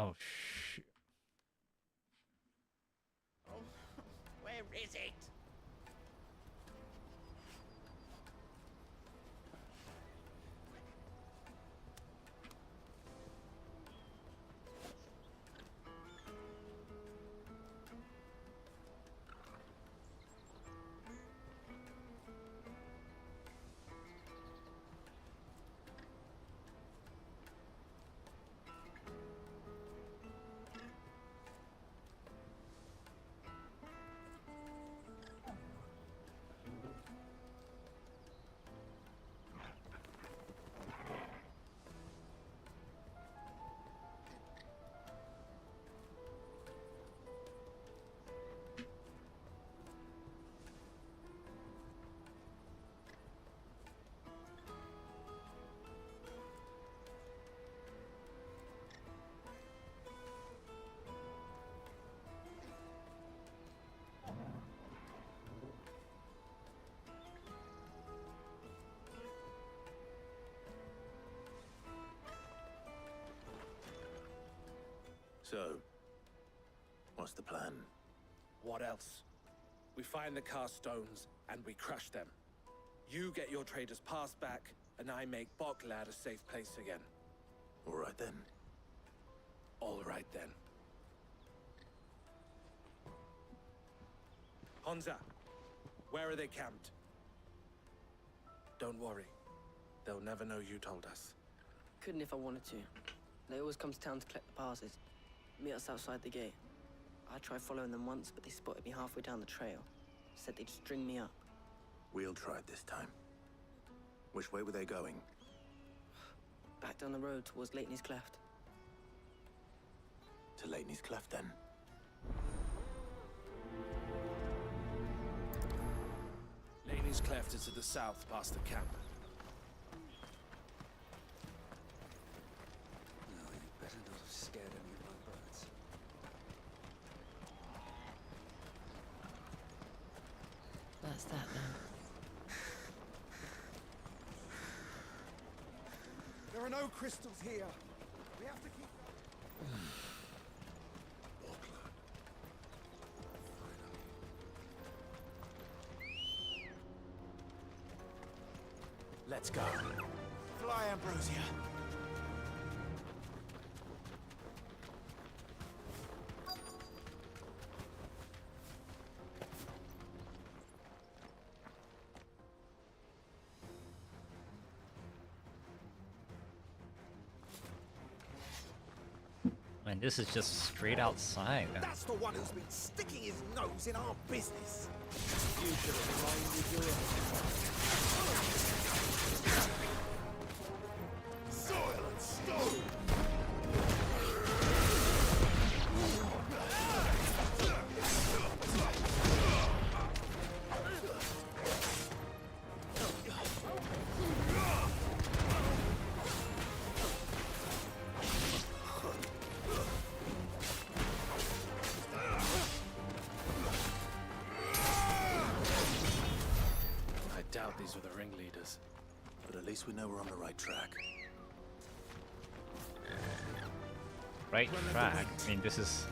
Oh, shoot. Oh, where is it? So, what's the plan? What else? We find the car stones and we crush them. You get your trader's pass back, and I make Boklad a safe place again. All right then. All right then. Honza, where are they camped? Don't worry. They'll never know you told us. Couldn't if I wanted to. They always come to town to collect the passes. Meet us outside the gate. I tried following them once, but they spotted me halfway down the trail. Said they'd string me up. We'll try it this time. Which way were they going? Back down the road towards Leighton's Cleft. To Leighton's Cleft, then. Laney's Cleft is to the south, past the camp. No, you better not have scared any of my birds. That's that then. There are no crystals here. We have to keep... Let's go. Fly, Ambrosia. And this is just straight outside. That's the one who's been sticking his nose in our business. You should have reminded you of Soil and stone. These were the ringleaders. But at least we know we're on the right track. Right track. I mean, this is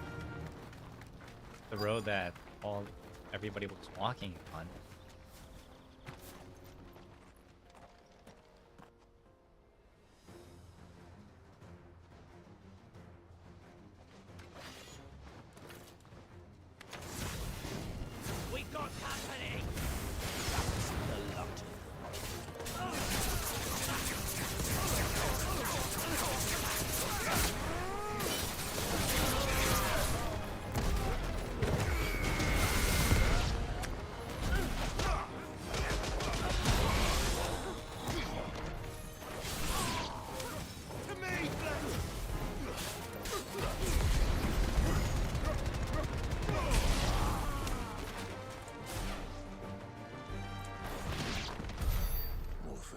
the road that everybody was walking on. We got company!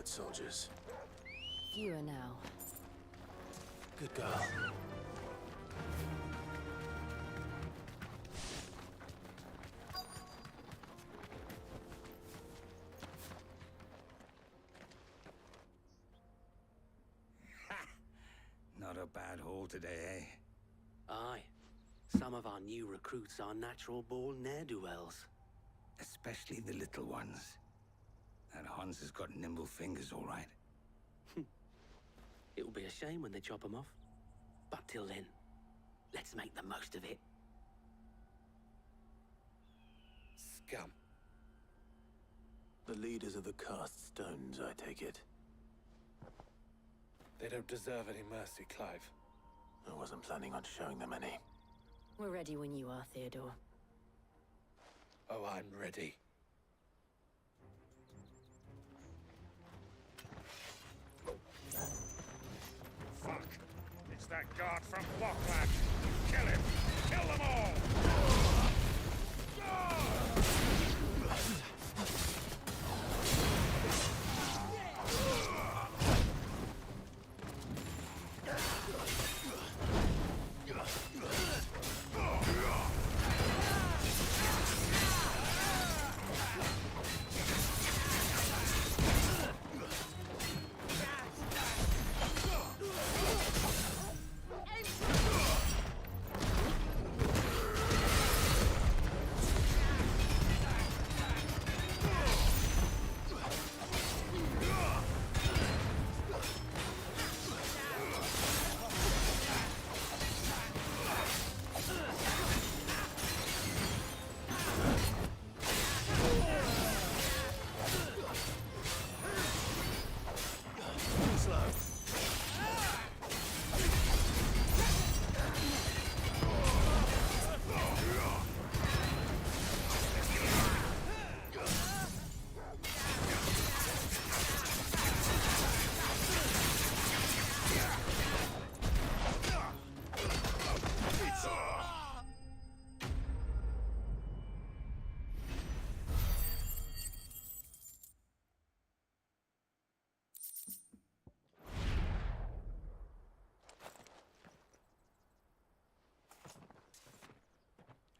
Soldiers. Fewer now. Good girl. Not a bad haul today, eh? Aye. Some of our new recruits are natural-born ne'er-do-wells. Especially the little ones. That Hans has got nimble fingers, all right. It'll be a shame when they chop them off. But till then, let's make the most of it. Scum. The leaders of the cast stones, I take it. They don't deserve any mercy, Clive. I wasn't planning on showing them any. We're ready when you are, Theodore. Oh, I'm ready. Fuck! It's that guard from Blockland! Kill him! Kill them all!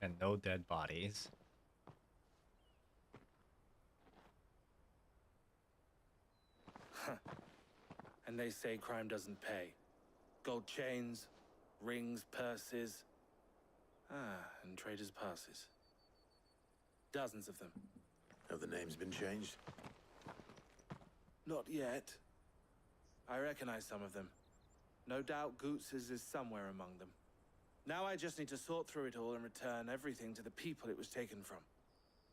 And no dead bodies. And they say crime doesn't pay. Gold chains, rings, purses. And traders' passes. Dozens of them. Have the names been changed? Not yet. I recognize some of them. No doubt Goots's is somewhere among them. Now I just need to sort through it all and return everything to the people it was taken from.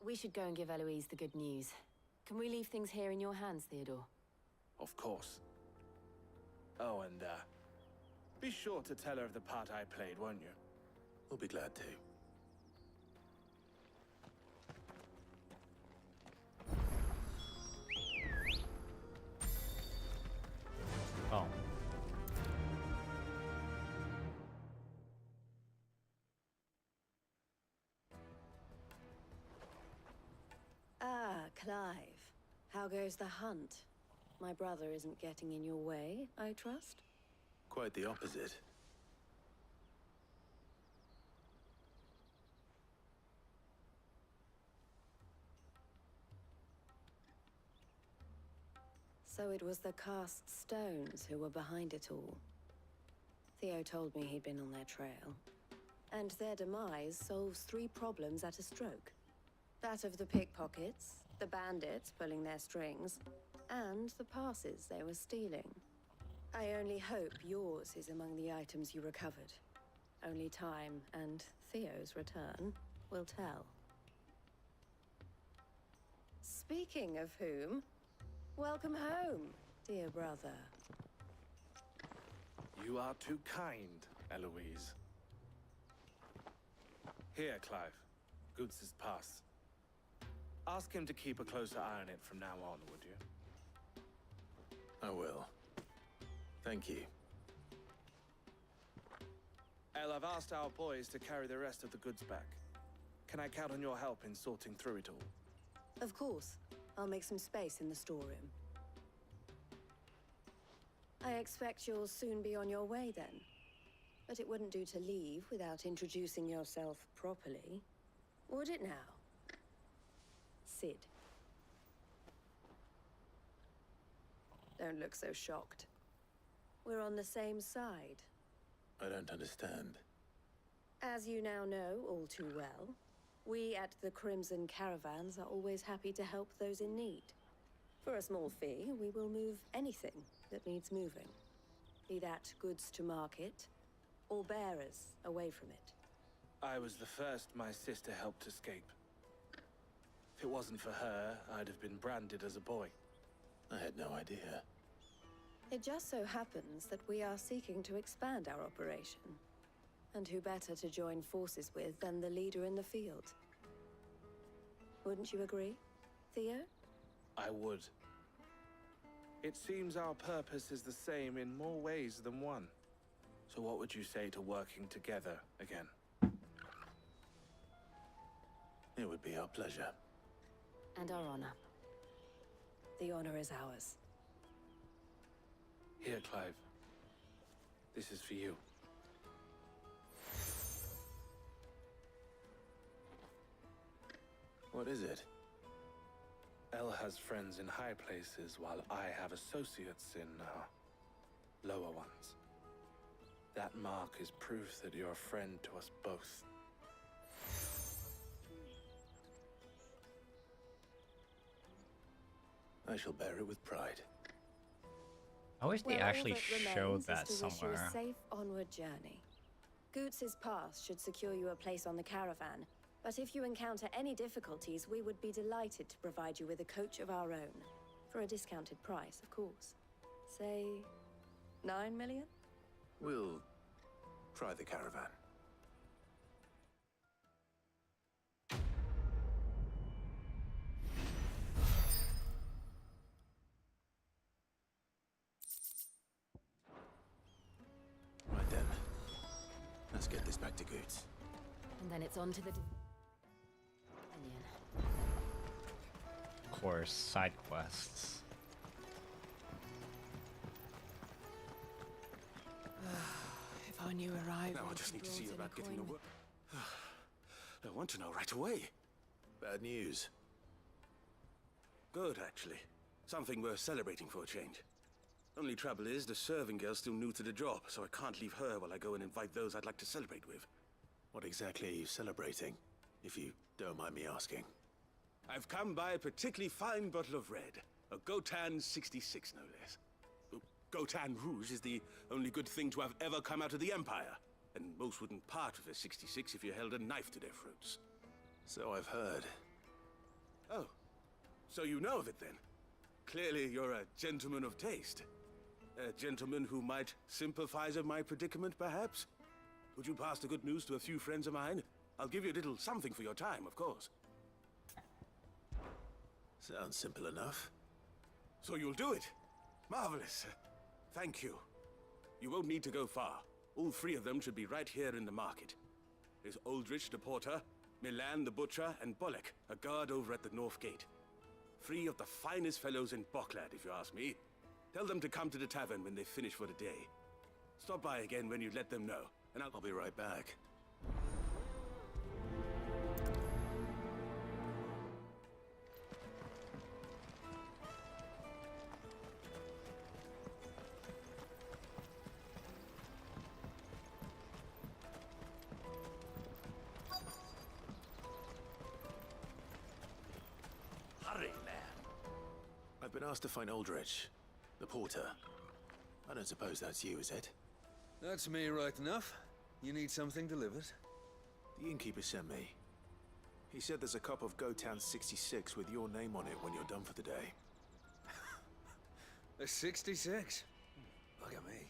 We should go and give Eloise the good news. Can we leave things here in your hands, Theodore? Of course. Oh, and, be sure to tell her of the part I played, won't you? We'll be glad to. Oh. Ah, Clive. How goes the hunt? My brother isn't getting in your way, I trust? Quite the opposite. So it was the cast stones who were behind it all. Theo told me he'd been on their trail. And their demise solves 3 problems at a stroke. That of the pickpockets, the bandits pulling their strings, and the passes they were stealing. I only hope yours is among the items you recovered. Only time and Theo's return will tell. Speaking of whom, welcome home, dear brother. You are too kind, Eloise. Here, Clive. Goots's pass. Ask him to keep a closer eye on it from now on, would you? I will. Thank you. El, I've asked our boys to carry the rest of the goods back. Can I count on your help in sorting through it all? Of course. I'll make some space in the storeroom. I expect you'll soon be on your way then. But it wouldn't do to leave without introducing yourself properly. Would it now? Sid. Don't look so shocked. We're on the same side. I don't understand. As you now know all too well, we at the Crimson Caravans are always happy to help those in need. For a small fee, we will move anything that needs moving. Be that goods to market, or bearers away from it. I was the first my sister helped escape. If it wasn't for her, I'd have been branded as a boy. I had no idea. It just so happens that we are seeking to expand our operation. And who better to join forces with than the leader in the field? Wouldn't you agree, Theo? I would. It seems our purpose is the same in more ways than one. So what would you say to working together again? It would be our pleasure. And our honor. The honor is ours. Here, Clive. This is for you. What is it? Elle has friends in high places, while I have associates in, lower ones. That mark is proof that you're a friend to us both. I shall bear it with pride. I wish they Well, all actually that showed remains that is to wish you somewhere. a safe onward journey. Goots's pass should secure you a place on the caravan, but if you encounter any difficulties, we would be delighted to provide you with a coach of our own. For a discounted price, of course. Say, 9 million? We'll try the caravan. Right then. Let's get this back to Goots. And then it's on to the... Onion. Of course, side quests. If I knew arrival. Now I just need to see about getting the work. I want to know right away. Bad news. Good, actually. Something worth celebrating for a change. Only trouble is, the serving girl's still new to the job, so I can't leave her while I go and invite those I'd like to celebrate with. What exactly are you celebrating, if you don't mind me asking? I've come by a particularly fine bottle of red. A Gotan 66, no less. Gotan Rouge is the only good thing to have ever come out of the Empire. And most wouldn't part with a 66 if you held a knife to their throats. So I've heard. Oh, so you know of it then? Clearly you're a gentleman of taste. A gentleman who might sympathize with my predicament, perhaps? Would you pass the good news to a few friends of mine? I'll give you a little something for your time, of course. Sounds simple enough. So you'll do it? Marvelous. Thank you. You won't need to go far. All three of them should be right here in the market. There's Aldrich the porter, Milan the butcher, and Bollock, a guard over at the north gate. Three of the finest fellows in Boklad, if you ask me. Tell them to come to the tavern when they finish for the day. Stop by again when you let them know, and I'll be right back. Hurry, man. I've been asked to find Aldrich, the porter. I don't suppose that's you, is it? That's me right enough. You need something delivered? The innkeeper sent me. He said there's a cup of Gotan 66 with your name on it when you're done for the day. A 66? Look at me.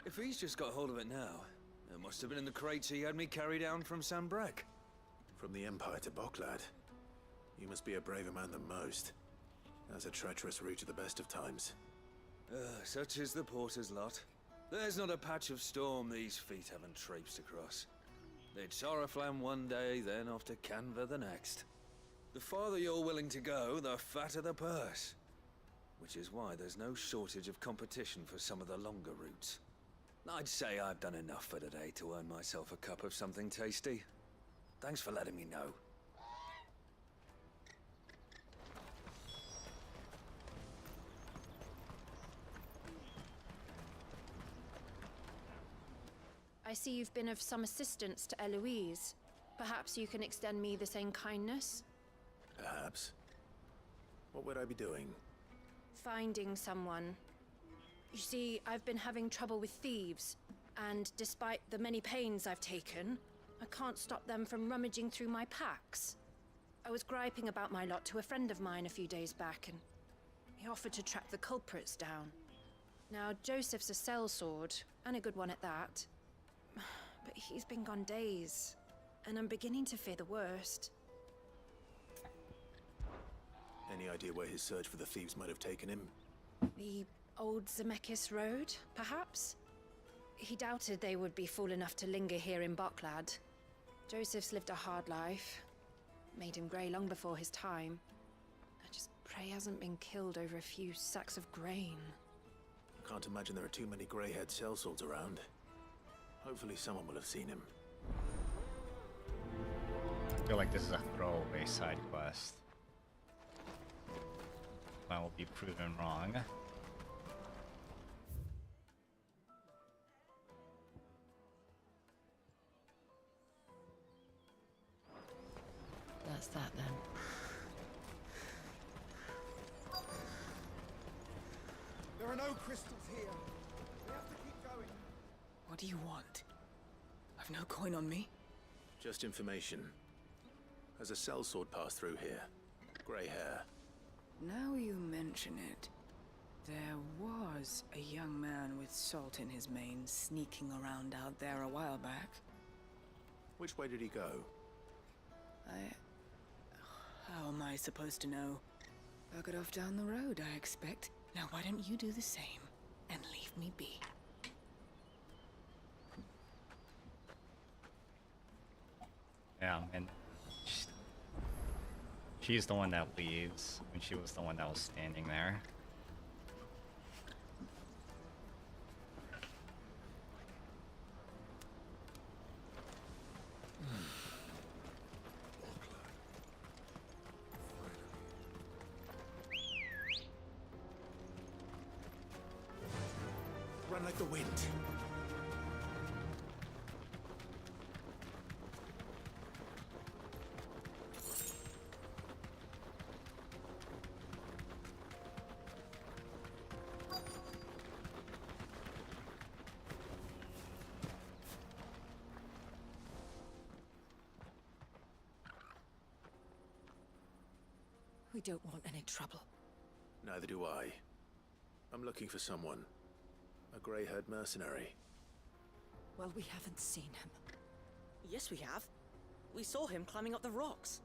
If he's just got hold of it now, it must have been in the crates he had me carry down from Sambrek. From the Empire to Boklad. You must be a braver man than most. That's a treacherous route at the best of times. Such is the porter's lot. There's not a patch of storm these feet haven't traipsed across. It's Oriflamme one day, then off to Canva the next. The farther you're willing to go, the fatter the purse. Which is why there's no shortage of competition for some of the longer routes. I'd say I've done enough for today to earn myself a cup of something tasty. Thanks for letting me know. I see you've been of some assistance to Eloise. Perhaps you can extend me the same kindness? Perhaps. What would I be doing? Finding someone. You see, I've been having trouble with thieves, and despite the many pains I've taken, I can't stop them from rummaging through my packs. I was griping about my lot to a friend of mine a few days back, and he offered to track the culprits down. Now, Joseph's a sellsword, and a good one at that. But he's been gone days, and I'm beginning to fear the worst. Any idea where his search for the thieves might have taken him? The old Zemeckis Road, perhaps? He doubted they would be fool enough to linger here in Boklad. Joseph's lived a hard life. Made him grey long before his time. I just pray he hasn't been killed over a few sacks of grain. Can't imagine there are too many grey-haired sellswords around. Hopefully someone will have seen him. I feel like this is a throwaway side quest. I will be proven wrong. That's that then. There are no crystals here. We have to keep going. What do you want? I've no coin on me. Just information. Has a sellsword passed through here? Grey hair. Now you mention it, there was a young man with salt in his mane sneaking around out there a while back. Which way did he go? How am I supposed to know? Buggered off down the road, I expect. Now why don't you do the same and leave me be? Yeah, and she's the one that leaves when she was the one that was standing there. Run like the wind. We don't want any trouble. Neither do I. I'm looking for someone. A grey-haired mercenary. Well, we haven't seen him. Yes, we have. We saw him climbing up the rocks.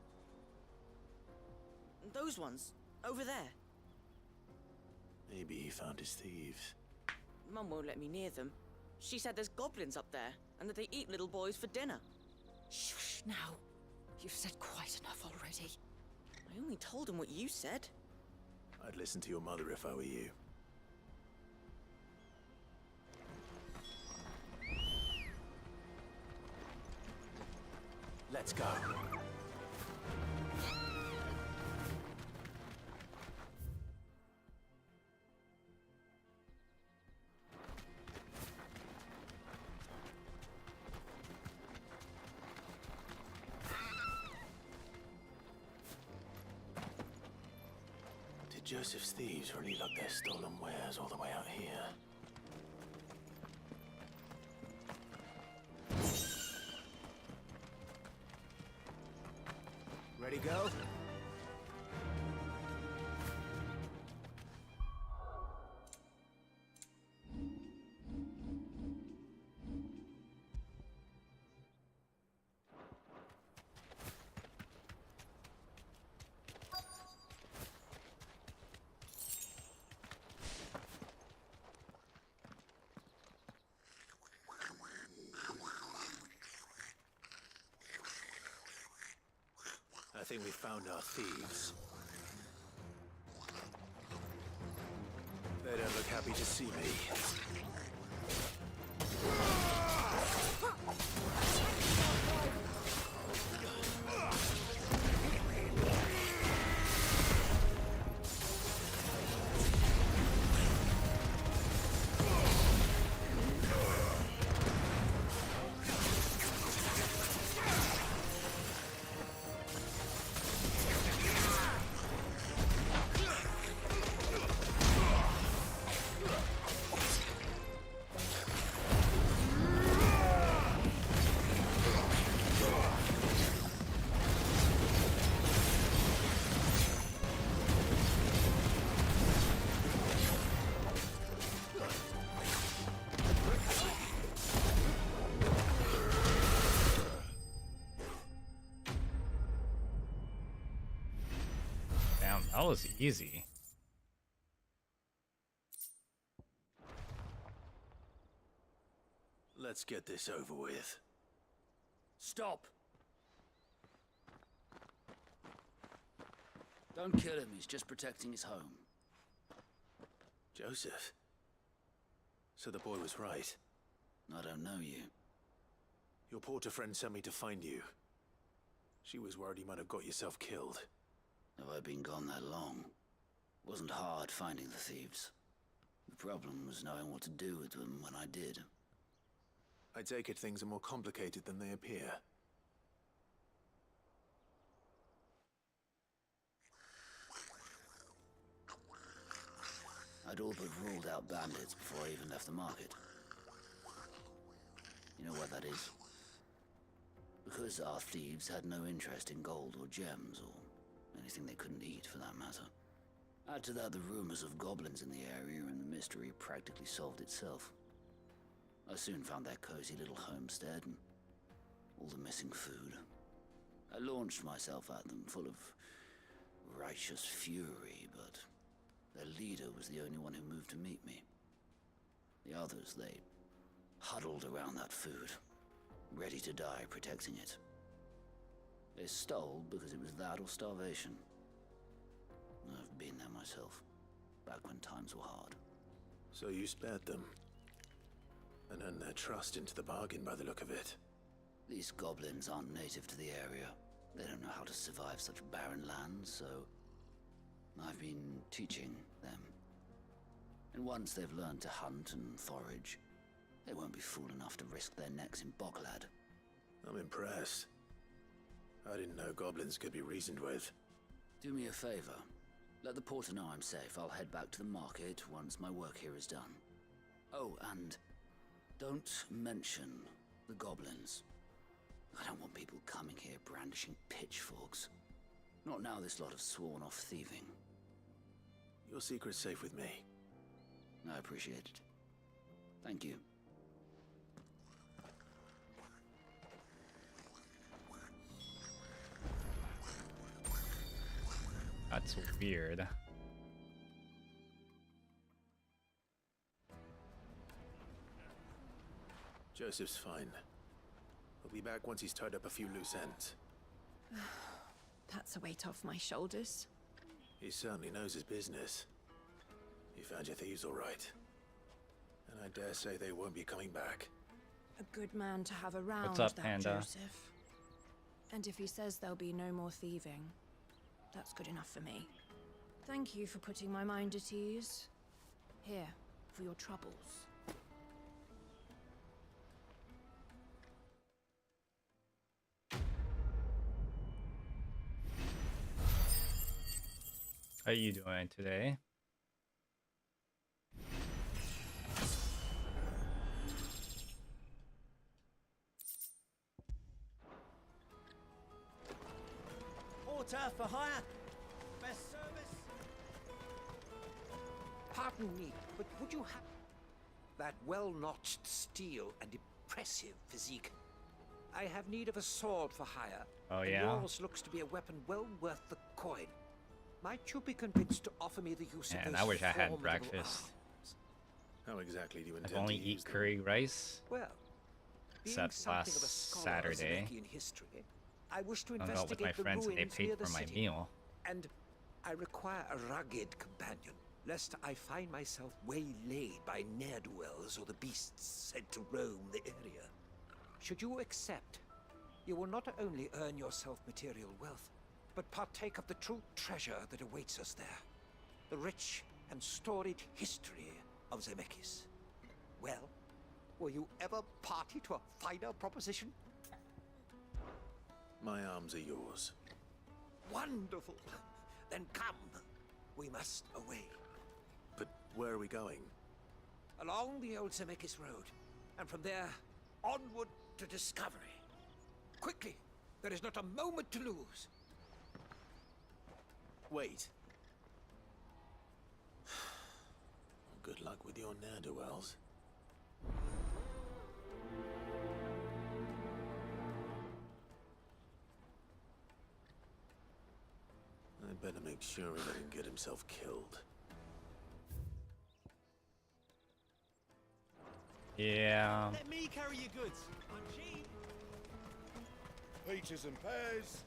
Those ones, over there. Maybe he found his thieves. Mum won't let me near them. She said there's goblins up there, and that they eat little boys for dinner. Shush now. You've said quite enough already. I only told him what you said. I'd listen to your mother if I were you. Let's go. Did Joseph's thieves really lug their stolen wares all the way out here? Ready, go? I think we found our thieves. They don't look happy to see me. That was easy. Let's get this over with. Stop! Don't kill him, he's just protecting his home. Joseph? So the boy was right. I don't know you. Your porter friend sent me to find you. She was worried you might have got yourself killed. Have I been gone that long? Wasn't hard finding the thieves. The problem was knowing what to do with them when I did. I take it things are more complicated than they appear. I'd all but ruled out bandits before I even left the market. You know what that is? Because our thieves had no interest in gold or gems or anything they couldn't eat for that matter. Add to that the rumors of goblins in the area and the mystery practically solved itself. I soon found their cozy little homestead and all the missing food. I launched myself at them full of righteous fury, but their leader was the only one who moved to meet me. The others, they huddled around that food, ready to die protecting it. They stole because it was that or starvation. I've been there myself, back when times were hard. So you spared them? And earned their trust into the bargain by the look of it. These goblins aren't native to the area. They don't know how to survive such barren lands, so I've been teaching them. And once they've learned to hunt and forage, they won't be fool enough to risk their necks in Boglad. I'm impressed. I didn't know goblins could be reasoned with. Do me a favor. Let the porter know I'm safe. I'll head back to the market once my work here is done. Oh, and don't mention the goblins. I don't want people coming here brandishing pitchforks. Not now this lot have sworn off thieving. Your secret's safe with me. I appreciate it. Thank you. That's weird. Joseph's fine. He'll be back once he's tied up a few loose ends. That's a weight off my shoulders. He certainly knows his business. You found your thieves all right. And I dare say they won't be coming back. A good man to have around, What's up, that Panda? Joseph. And if he says there'll be no more thieving, that's good enough for me. Thank you for putting my mind at ease. Here, for your troubles. How are you doing today? Porter for hire. Best service. Pardon me, but would you have that well-notched steel and impressive physique? I have need of a sword for hire. Oh, and yeah? yours looks to be a weapon well worth the coin. Might you be convinced to offer me the use of Man, those I wish I had formidable breakfast. arms? How exactly do you intend I've only to eat use them? curry rice. Well, being Except something of a last scholar of Saturday. Zemeckis history, I wish to I hung out with investigate my the friends and they ruins paid near the for my city. meal. And I require a rugged companion, lest I find myself waylaid by ne'er-do-wells or the beasts sent to roam the area. Should you accept, you will not only earn yourself material wealth, but partake of the true treasure that awaits us there. The rich and storied history of Zemeckis. Well, were you ever party to a finer proposition? My arms are yours. Wonderful! Then come. We must away. But where are we going? Along the old Zemeckis Road, and from there, onward to discovery. Quickly! There is not a moment to lose. Wait. Good luck with your ne'er-do-wells. I Better make sure he doesn't get himself killed. Yeah. Let me carry your goods. I'm cheap. Peaches and pears.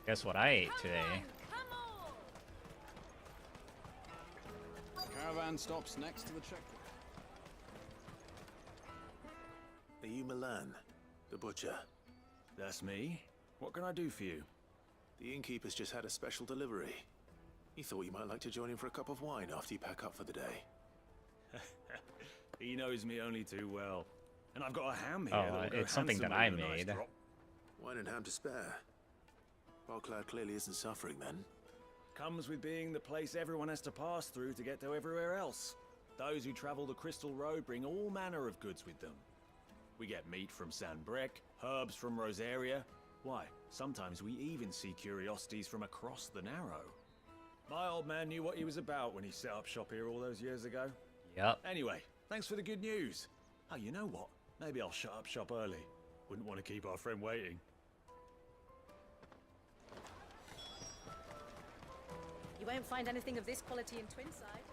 Guess what I ate today? Caravan stops next to the checkpoint. Are you Milan, the butcher? That's me. What can I do for you? The innkeeper's just had a special delivery. He thought you might like to join him for a cup of wine after you pack up for the day. He knows me only too well. And I've got a ham here. Oh, that'll go it's something that I handsomely with a nice made. drop. Wine and ham to spare. Boklad clearly isn't suffering then. Comes with being the place everyone has to pass through to get to everywhere else. Those who travel the Crystal Road bring all manner of goods with them. We get meat from San Brec, herbs from Rosaria. Why, sometimes we even see curiosities from across the Narrow. My old man knew what he was about when he set up shop here all those years ago. Yep. Anyway, thanks for the good news. Oh, you know what? Maybe I'll shut up shop early. Wouldn't want to keep our friend waiting. You won't find anything of this quality in Twinside.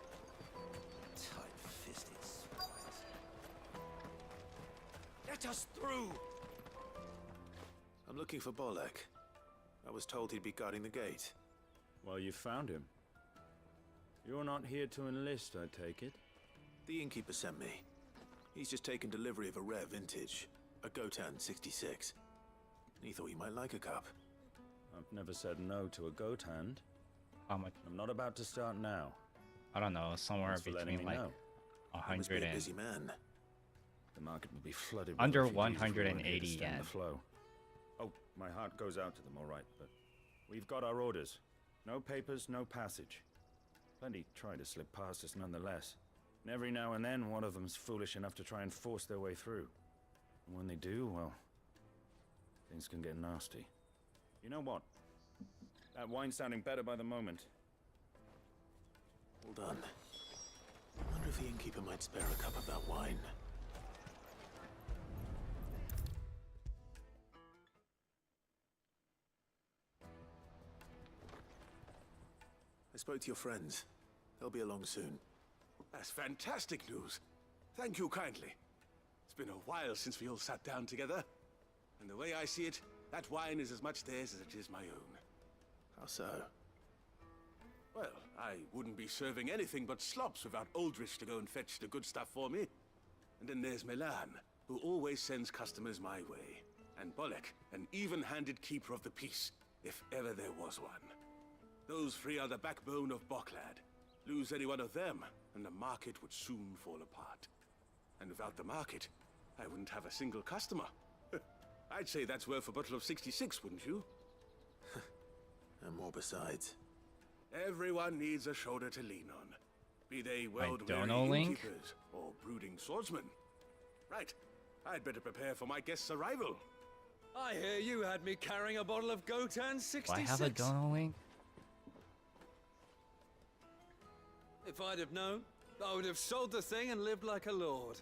Tight-fisted spies. Let us through! I'm looking for Bolek. I was told he'd be guarding the gate. Well, you found him. You're not here to enlist, I take it? The innkeeper sent me. He's just taken delivery of a rare vintage, a Gotan 66. He thought you might like a cup. I've never said no to a goat hand. How much? I'm not about to start now. I don't know, somewhere Thanks for letting between me like know. 100 and busy man. The market will be flooded with under refugees if we weren't here to 180 stem yen. the flow. Oh, my heart goes out to them, all right, but we've got our orders. No papers, no passage. Plenty try to slip past us nonetheless. And every now and then, one of them's foolish enough to try and force their way through. And when they do, well, things can get nasty. You know what? That wine's sounding better by the moment. Well done. I wonder if the innkeeper might spare a cup of that wine. I spoke to your friends. They'll be along soon. That's fantastic news. Thank you kindly. It's been a while since we all sat down together. And the way I see it, that wine is as much theirs as it is my own. How so? Well, I wouldn't be serving anything but slops without Aldrich to go and fetch the good stuff for me. And then there's Milan, who always sends customers my way. And Bolek, an even-handed keeper of the peace, if ever there was one. Those three are the backbone of Boklad. Lose any one of them, and the market would soon fall apart. And without the market, I wouldn't have a single customer. I'd say that's worth a bottle of 66, wouldn't you? And more besides. Everyone needs a shoulder to lean on. Be they don't world-weary know, Link. innkeepers or brooding swordsmen. Right. I'd better prepare for my guest's arrival. I hear you had me carrying a bottle of Gotan 66. Do I have a donut link? If I'd have known, I would have sold the thing and lived like a lord.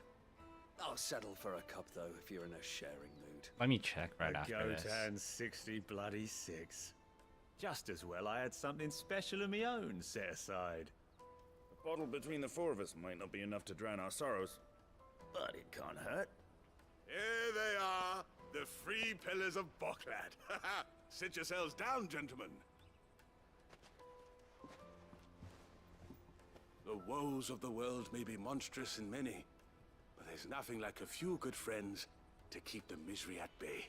I'll settle for a cup, though, if you're in a sharing mood. Let me check right A after this. Gotan 60 bloody 6. Just as well I had something special of my own set aside. A bottle between the four of us might not be enough to drown our sorrows, but it can't hurt. Here they are, the three pillars of Boklad. Sit yourselves down, gentlemen. The woes of the world may be monstrous in many, but there's nothing like a few good friends to keep the misery at bay.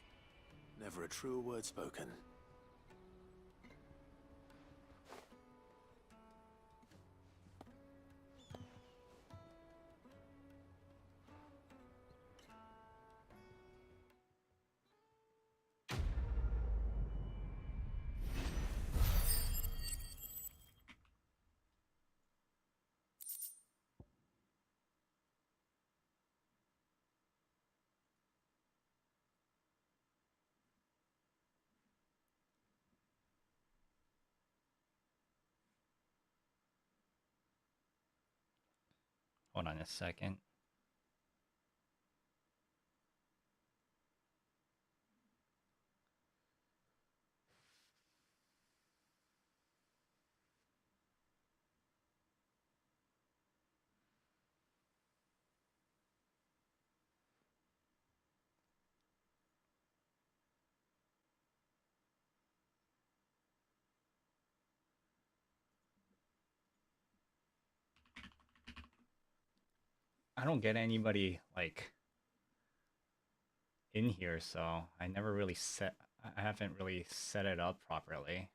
Never a truer word spoken. Hold on a second. I don't get anybody like in here, so I haven't really set it up properly.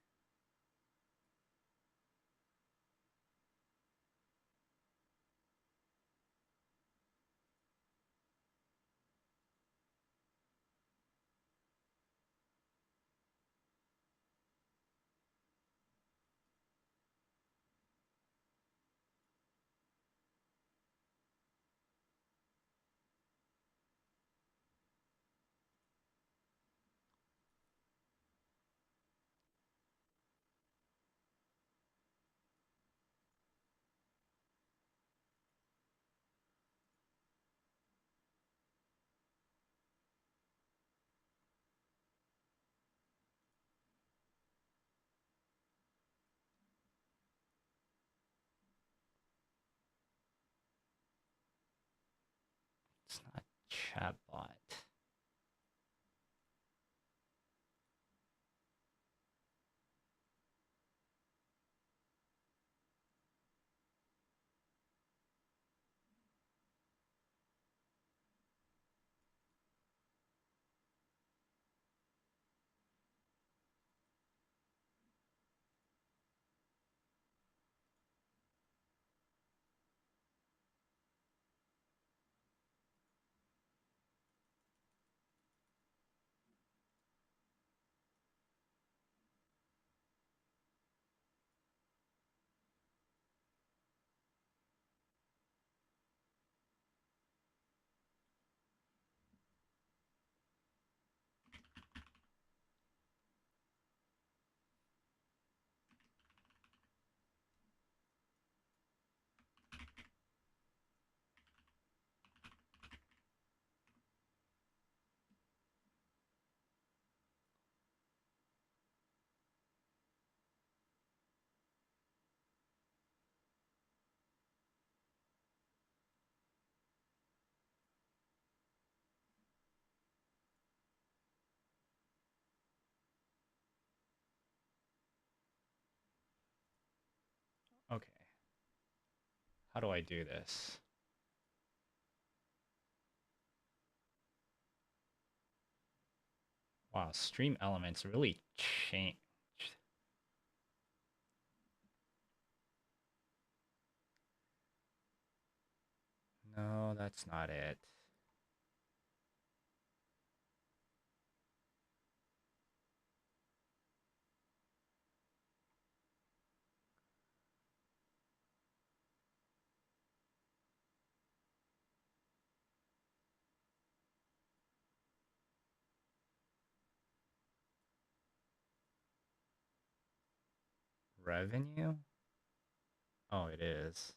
It's not chatbot. Okay. How do I do this? Wow, stream elements really changed. No, that's not it. Revenue? Oh, it is.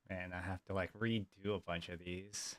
Man, I have to like redo a bunch of these.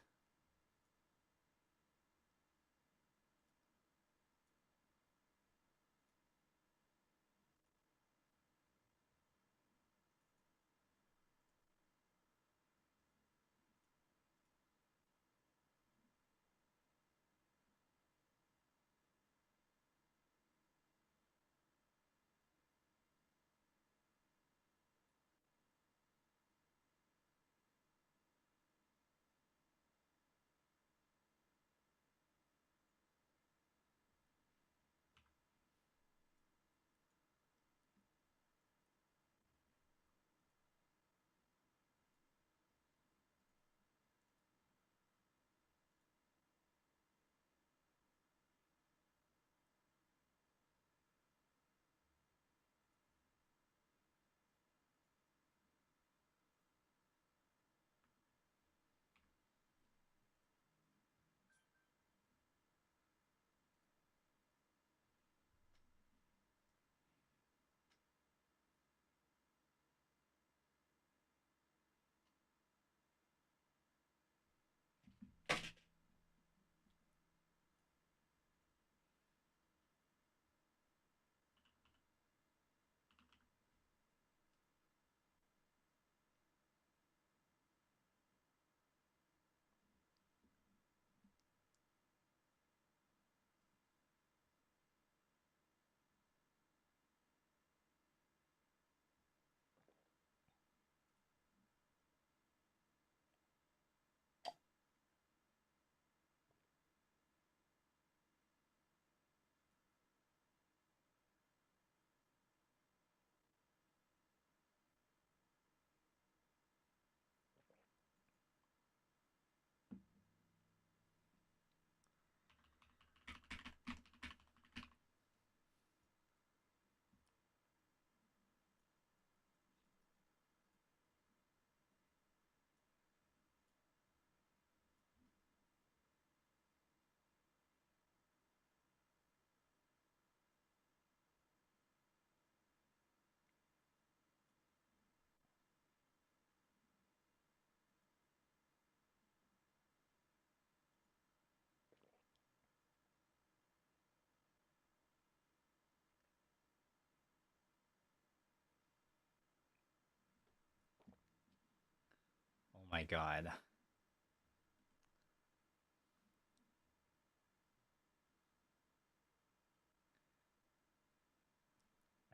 my god.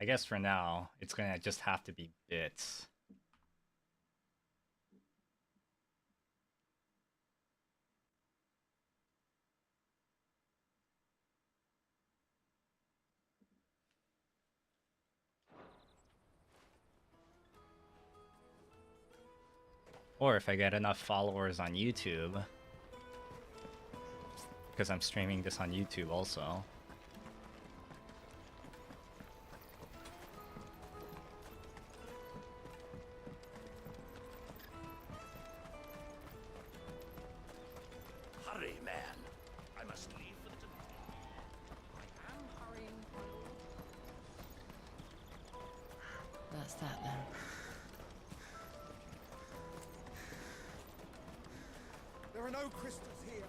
I guess for now, it's gonna just have to be bits. Or if I get enough followers on YouTube, because I'm streaming this on YouTube also. Hurry, man. I must leave for the I am hurrying. That's that then. There are no crystals here.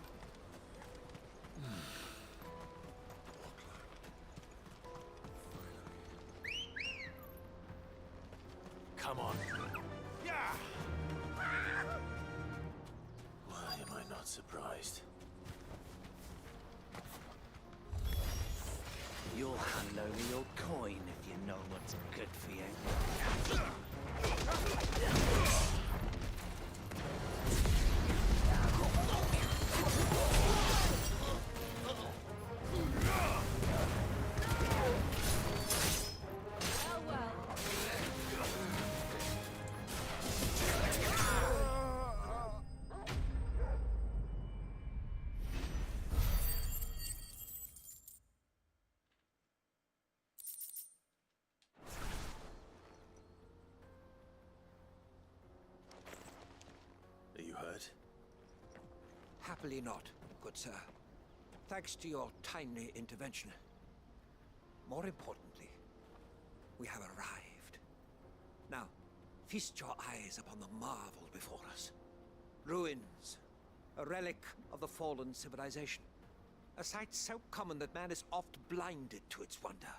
Come on. Yeah. Why am I not surprised? You'll hand over your coin if you know what's good for you. Are you hurt? Happily not, good sir. Thanks to your timely intervention. More importantly, we have arrived. Now, feast your eyes upon the marvel before us. Ruins, a relic of the fallen civilization. A sight so common that man is oft blinded to its wonder.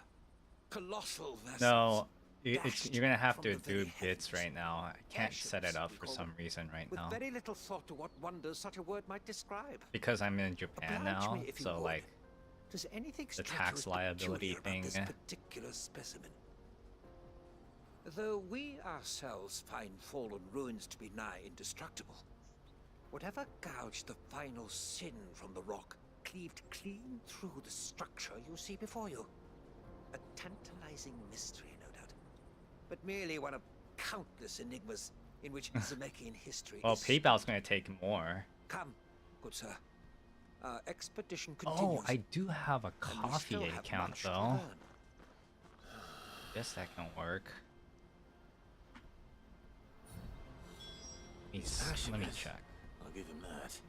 Colossal vessels. No, you're gonna have to do bits right now. I can't set it up for some reason right now. With very little thought to what wonders such a word might describe. Because I'm in Japan now, so like Does anything the tax liability thing. this particular specimen? Though we ourselves find fallen ruins to be nigh indestructible, whatever gouged the final sin from the rock cleaved clean through the structure you see before you. A tantalizing mystery, no doubt, but merely one of countless enigmas in which Zemeckis history Well, is... PayPal's gonna take more. Come, good sir. Our expedition continues. Oh, I do have a coffee account though. Guess that can work. Let me check. I'll give him that.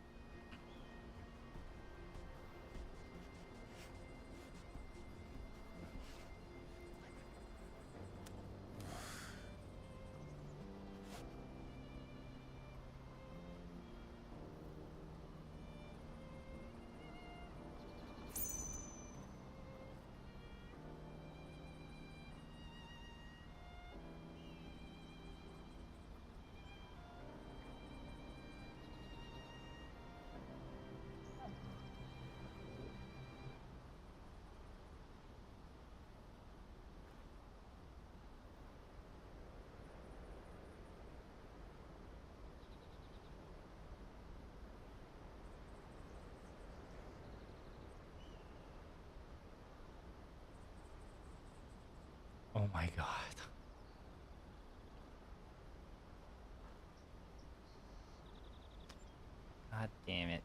Oh my god. God damn it.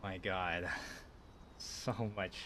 My God, so much.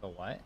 The what?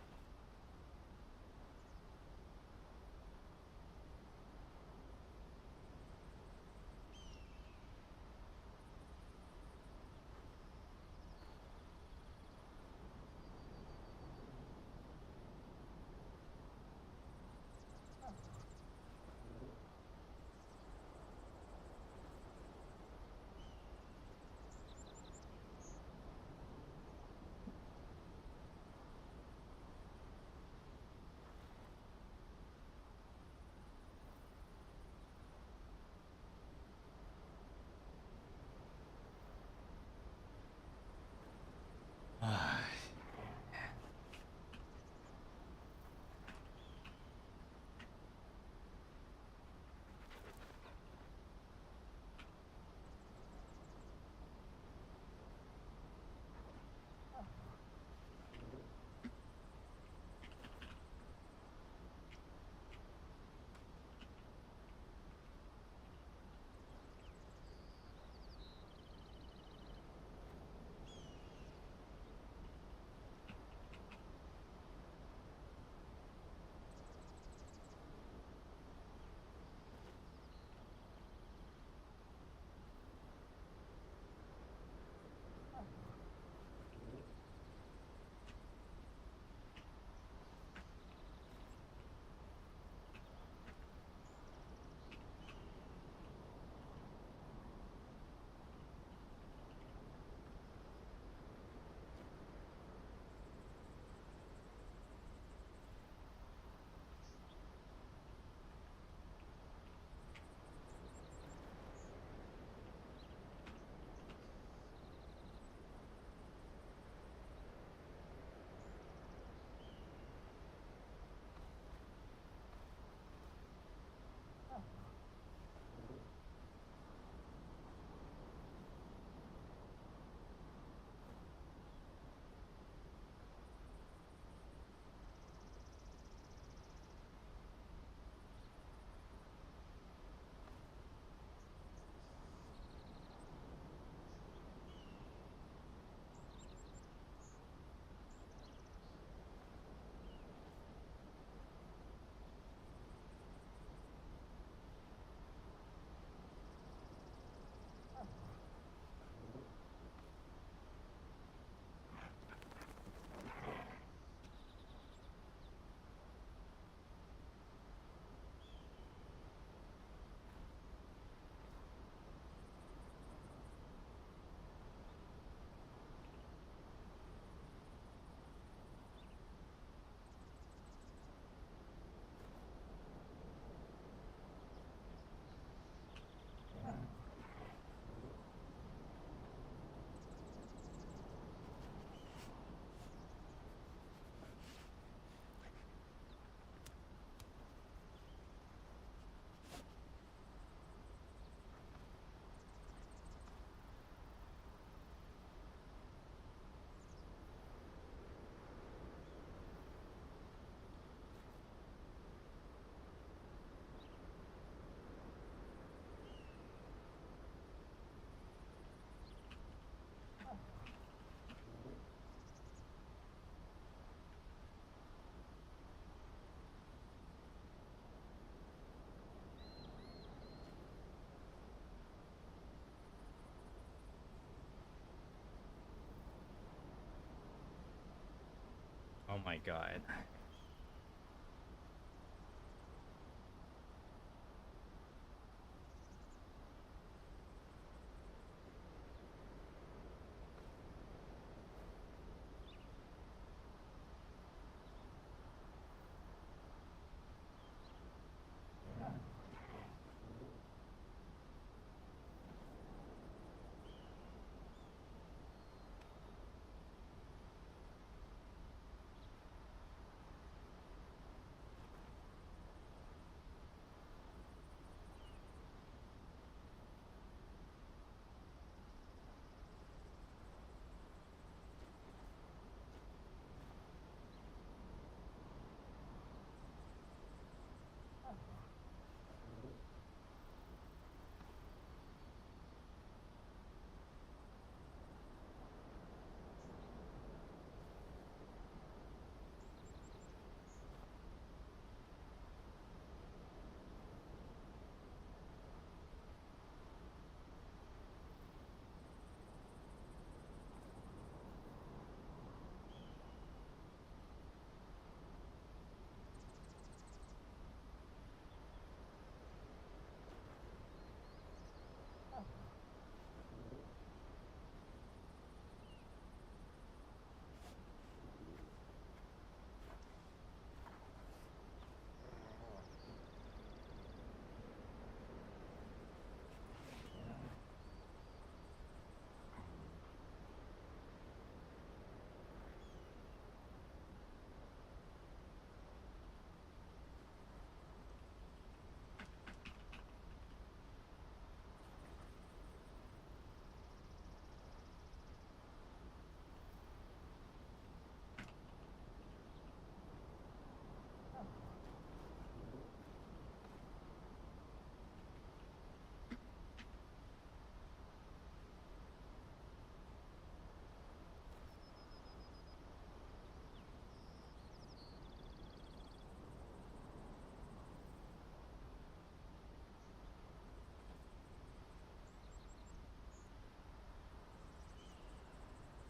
my god.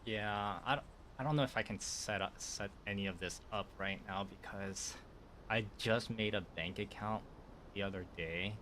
Yeah, I don't know if I can set any of this up right now because I just made a bank account the other day.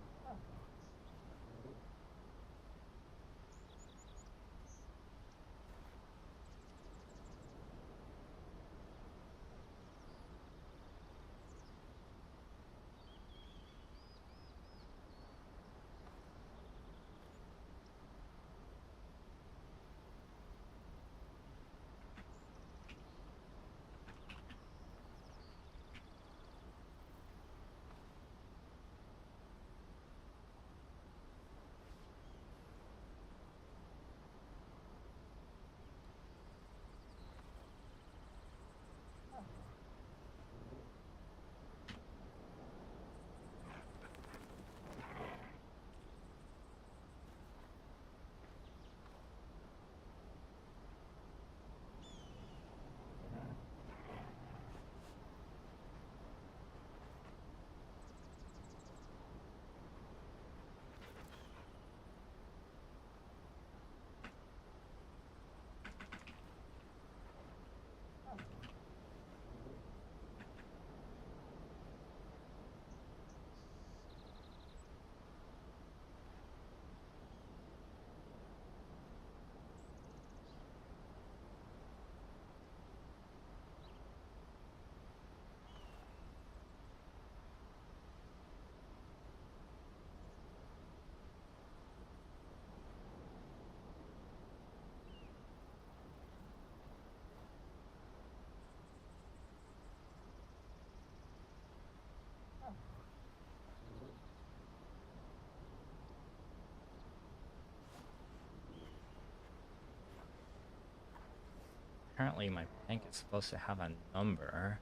Apparently my bank is supposed to have a number.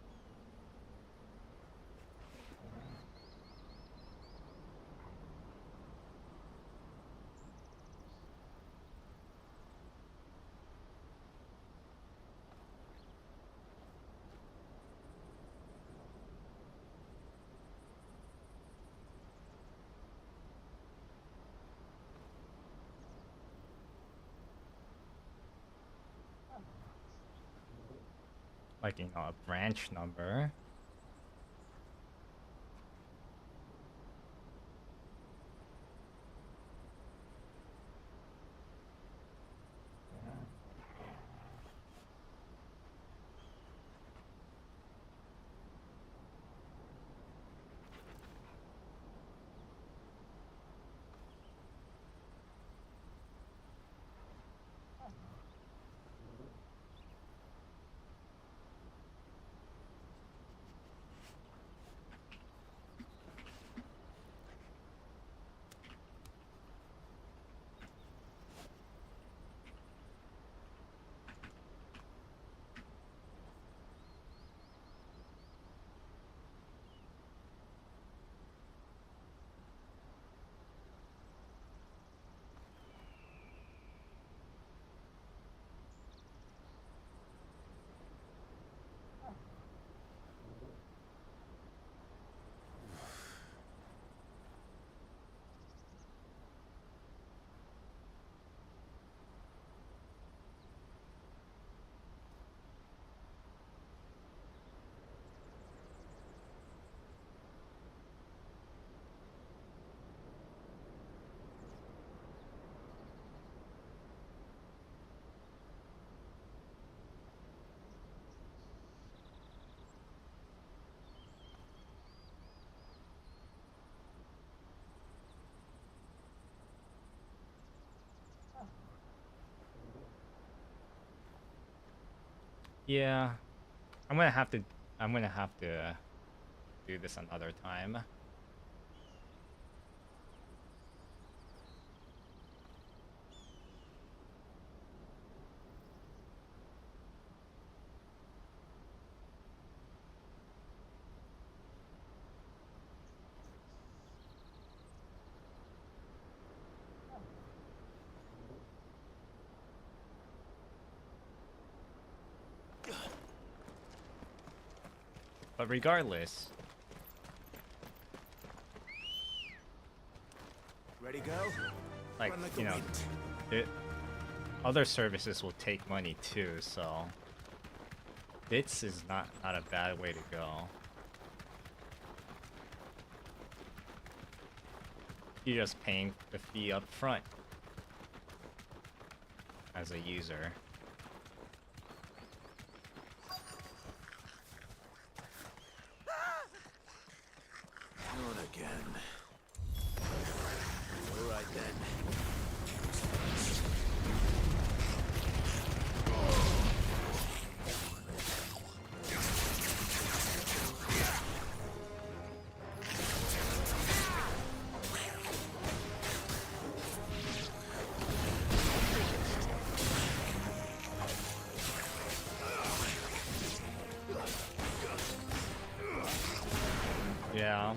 Like, you know, a branch number. Yeah, I'm gonna have to do this another time. But regardless, Ready, go? like, Run like you the know, wind. other services will take money too, so bits is not a bad way to go. You're just paying the fee up front as a user. Not again. All right then. Yeah.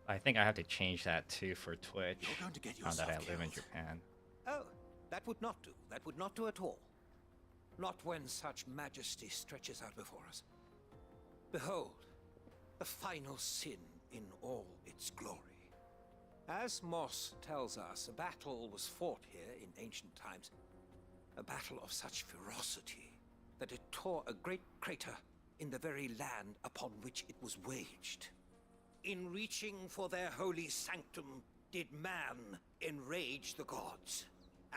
I think I have to change that too for Twitch, now that I live in Japan. Oh, that would not do. That would not do at all. Not when such majesty stretches out before us. Behold, the final sin in all its glory. As Moss tells us, a battle was fought here in ancient times. A battle of such ferocity that it tore a great crater in the very land upon which it was waged. In reaching for their holy sanctum, did man enrage the gods,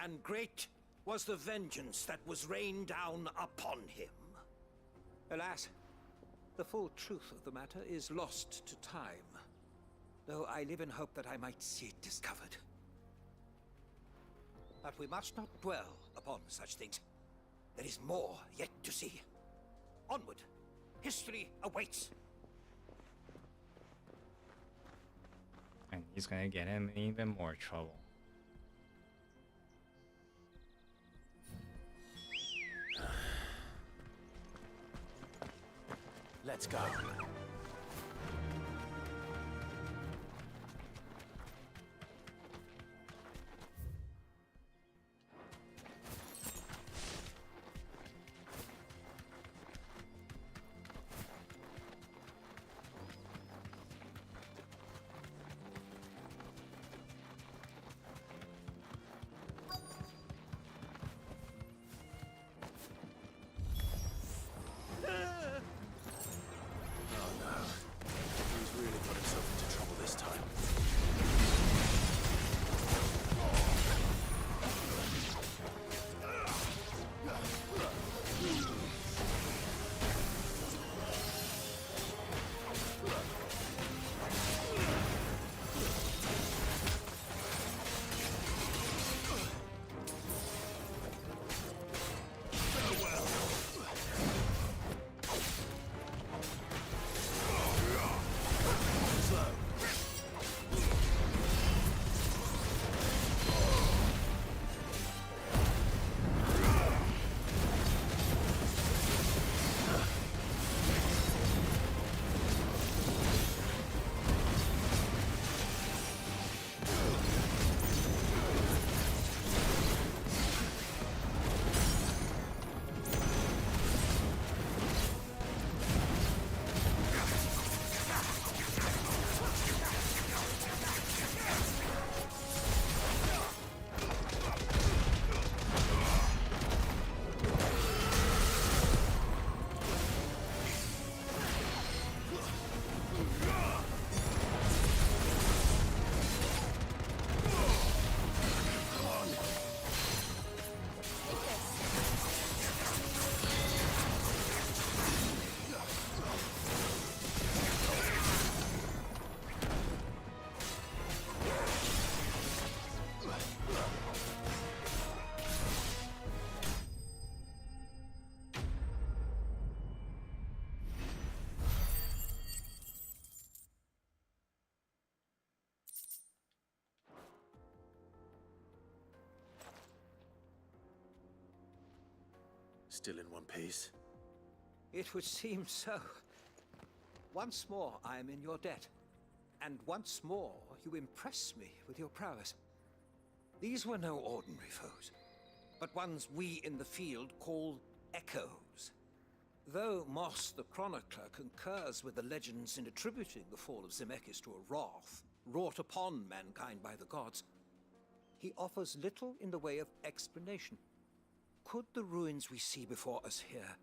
and great was the vengeance that was rained down upon him. Alas, the full truth of the matter is lost to time, though I live in hope that I might see it discovered. But we must not dwell upon such things. There is more yet to see. Onward, history awaits. And he's gonna get him in even more trouble. Let's go. Still in one piece? It would seem so. Once more I am in your debt. And once more you impress me with your prowess. These were no ordinary foes, but ones we in the field call echoes. Though Moss the Chronicler concurs with the legends in attributing the fall of Zemeckis to a wrath wrought upon mankind by the gods, he offers little in the way of explanation. Could the ruins we see before us here,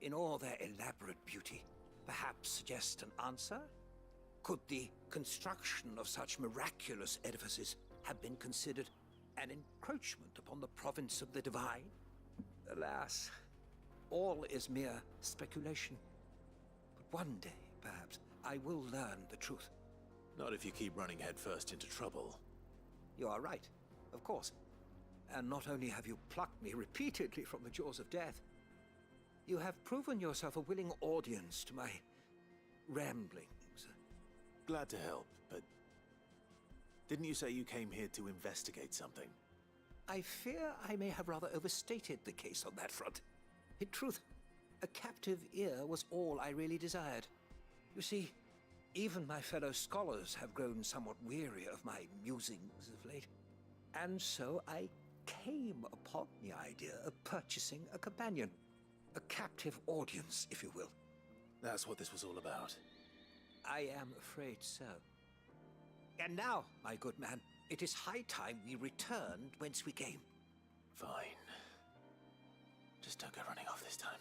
in all their elaborate beauty, perhaps suggest an answer? Could the construction of such miraculous edifices have been considered an encroachment upon the province of the divine? Alas, all is mere speculation. But one day, perhaps, I will learn the truth. Not if you keep running headfirst into trouble. You are right, of course. And not only have you plucked me repeatedly from the jaws of death, you have proven yourself a willing audience to my ramblings. Glad to help, but didn't you say you came here to investigate something? I fear I may have rather overstated the case on that front. In truth, a captive ear was all I really desired. You see, even my fellow scholars have grown somewhat weary of my musings of late. And so I came upon the idea of purchasing a companion. A captive audience, if you will. That's what this was all about. I am afraid so. And now, my good man, it is high time we returned whence we came. Fine. Just don't go running off this time.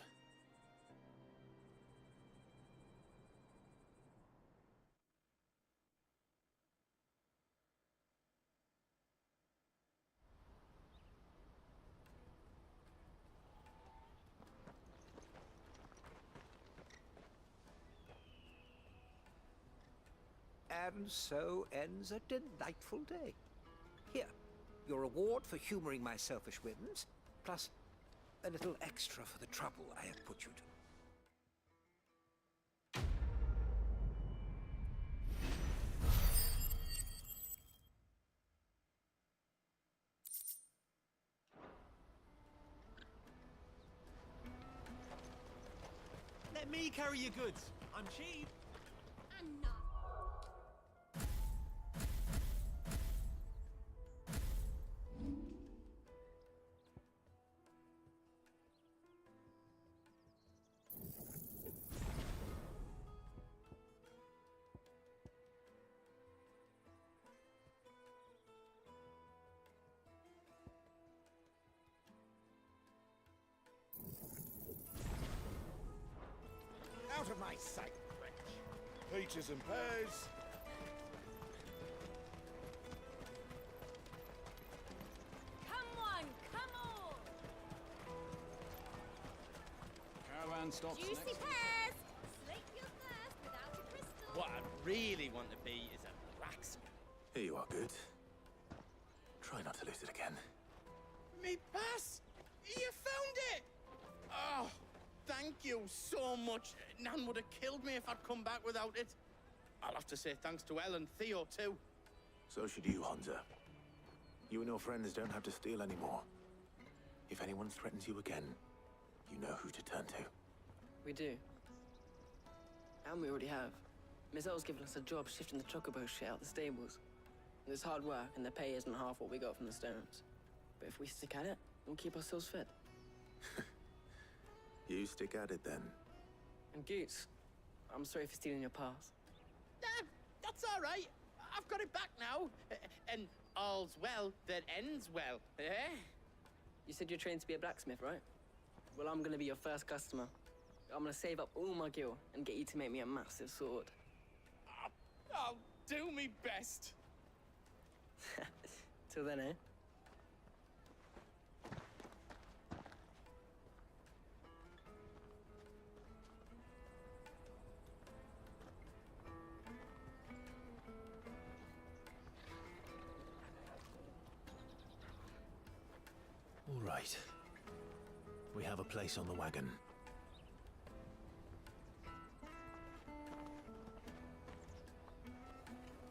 And so ends a delightful day. Here, your reward for humoring my selfish whims, plus a little extra for the trouble I have put you to. Let me carry your goods. I'm cheap. And not. Out of my sight, wretch. Peaches and pears. Come on, come on! Caravan stops Juicy next. pears! Slake your thirst without a crystal. What I really want to be is a blacksmith. Here you are, good. Try not to lose it again. Me pass! You found it! Oh, thank you so much. Nan would have killed me if I'd come back without it. I'll have to say thanks to Elle and Theo, too. So should you, Hansa. You and your friends don't have to steal anymore. If anyone threatens you again, you know who to turn to. We do. And we already have. Miss L's given us a job shifting the chocobo shit out the stables. It's hard work, and the pay isn't half what we got from the stones. But if we stick at it, we'll keep ourselves fit. You stick at it then. And Goots, I'm sorry for stealing your pass. That's all right. I've got it back now. And all's well that ends well, eh? You said you're trained to be a blacksmith, right? Well, I'm gonna be your first customer. I'm gonna save up all my gil and get you to make me a massive sword. I'll do me best. Till then, eh? All right. We have a place on the wagon.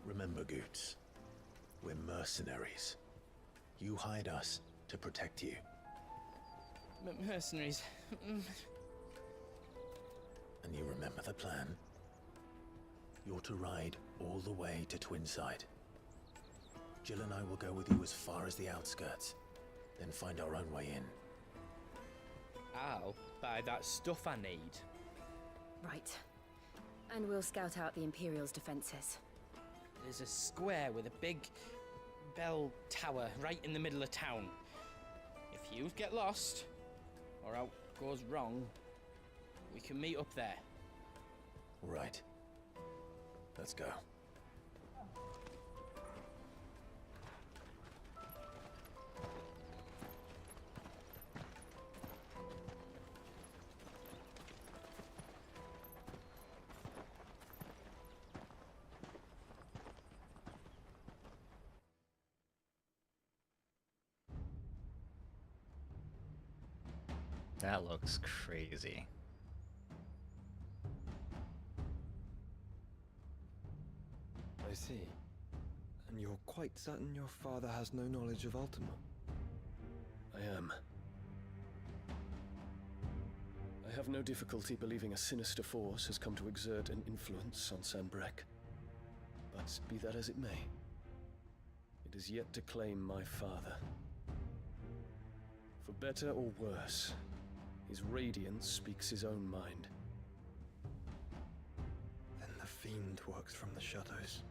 Remember, Goots, we're mercenaries. You hired us to protect you. Mercenaries. And you remember the plan? You're to ride all the way to Twinside. Jill and I will go with you as far as the outskirts, then find our own way in. I'll buy that stuff I need. Right. And we'll scout out the Imperial's defenses. There's a square with a big bell tower right in the middle of town. If you get lost, or out goes wrong, we can meet up there. Right. Let's go. That looks crazy. I see. And you're quite certain your father has no knowledge of Ultima? I am. I have no difficulty believing a sinister force has come to exert an influence on Sanbreque. But be that as it may, it is yet to claim my father. For better or worse, his radiance speaks his own mind. Then the fiend works from the shadows.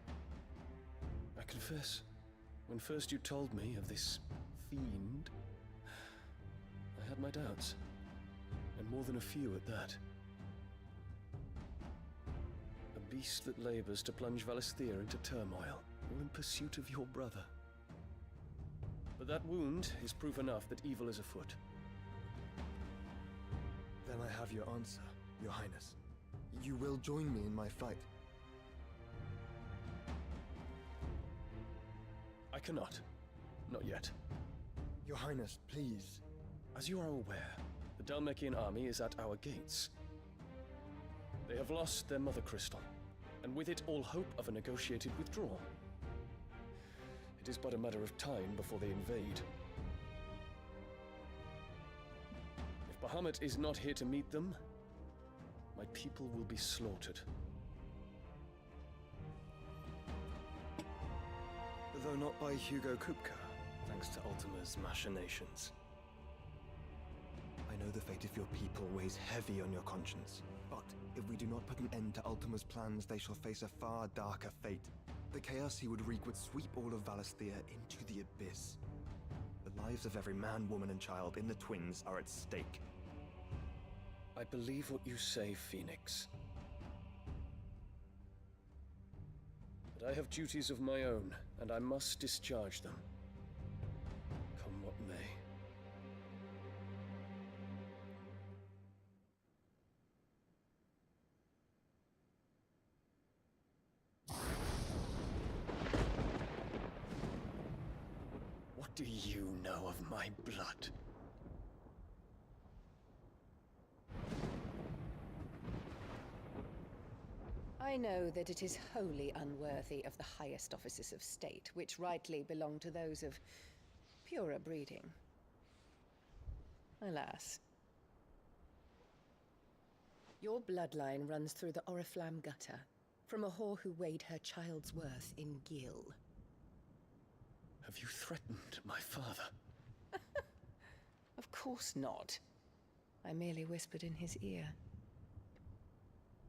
I confess, when first you told me of this fiend, I had my doubts, and more than a few at that. A beast that labors to plunge Valisthea into turmoil, all in pursuit of your brother. But that wound is proof enough that evil is afoot. Then I have your answer, Your Highness. You will join me in my fight. I cannot. Not yet. Your Highness, please. As you are aware, the Dalmekian army is at our gates. They have lost their mother crystal, and with it all hope of a negotiated withdrawal. It is but a matter of time before they invade. If Bahamut is not here to meet them, my people will be slaughtered. Though not by Hugo Kupka, thanks to Ultima's machinations. I know the fate of your people weighs heavy on your conscience, but if we do not put an end to Ultima's plans, they shall face a far darker fate. The chaos he would wreak would sweep all of Valisthea into the abyss. The lives of every man, woman, and child in the Twins are at stake. I believe what you say, Phoenix. But I have duties of my own, and I must discharge them. Come what may. What do you know of my blood? I know that it is wholly unworthy of the highest offices of state, which rightly belong to those of purer breeding. Alas. Your bloodline runs through the Oriflamme gutter, from a whore who weighed her child's worth in Gil. Have you threatened my father? Of course not. I merely whispered in his ear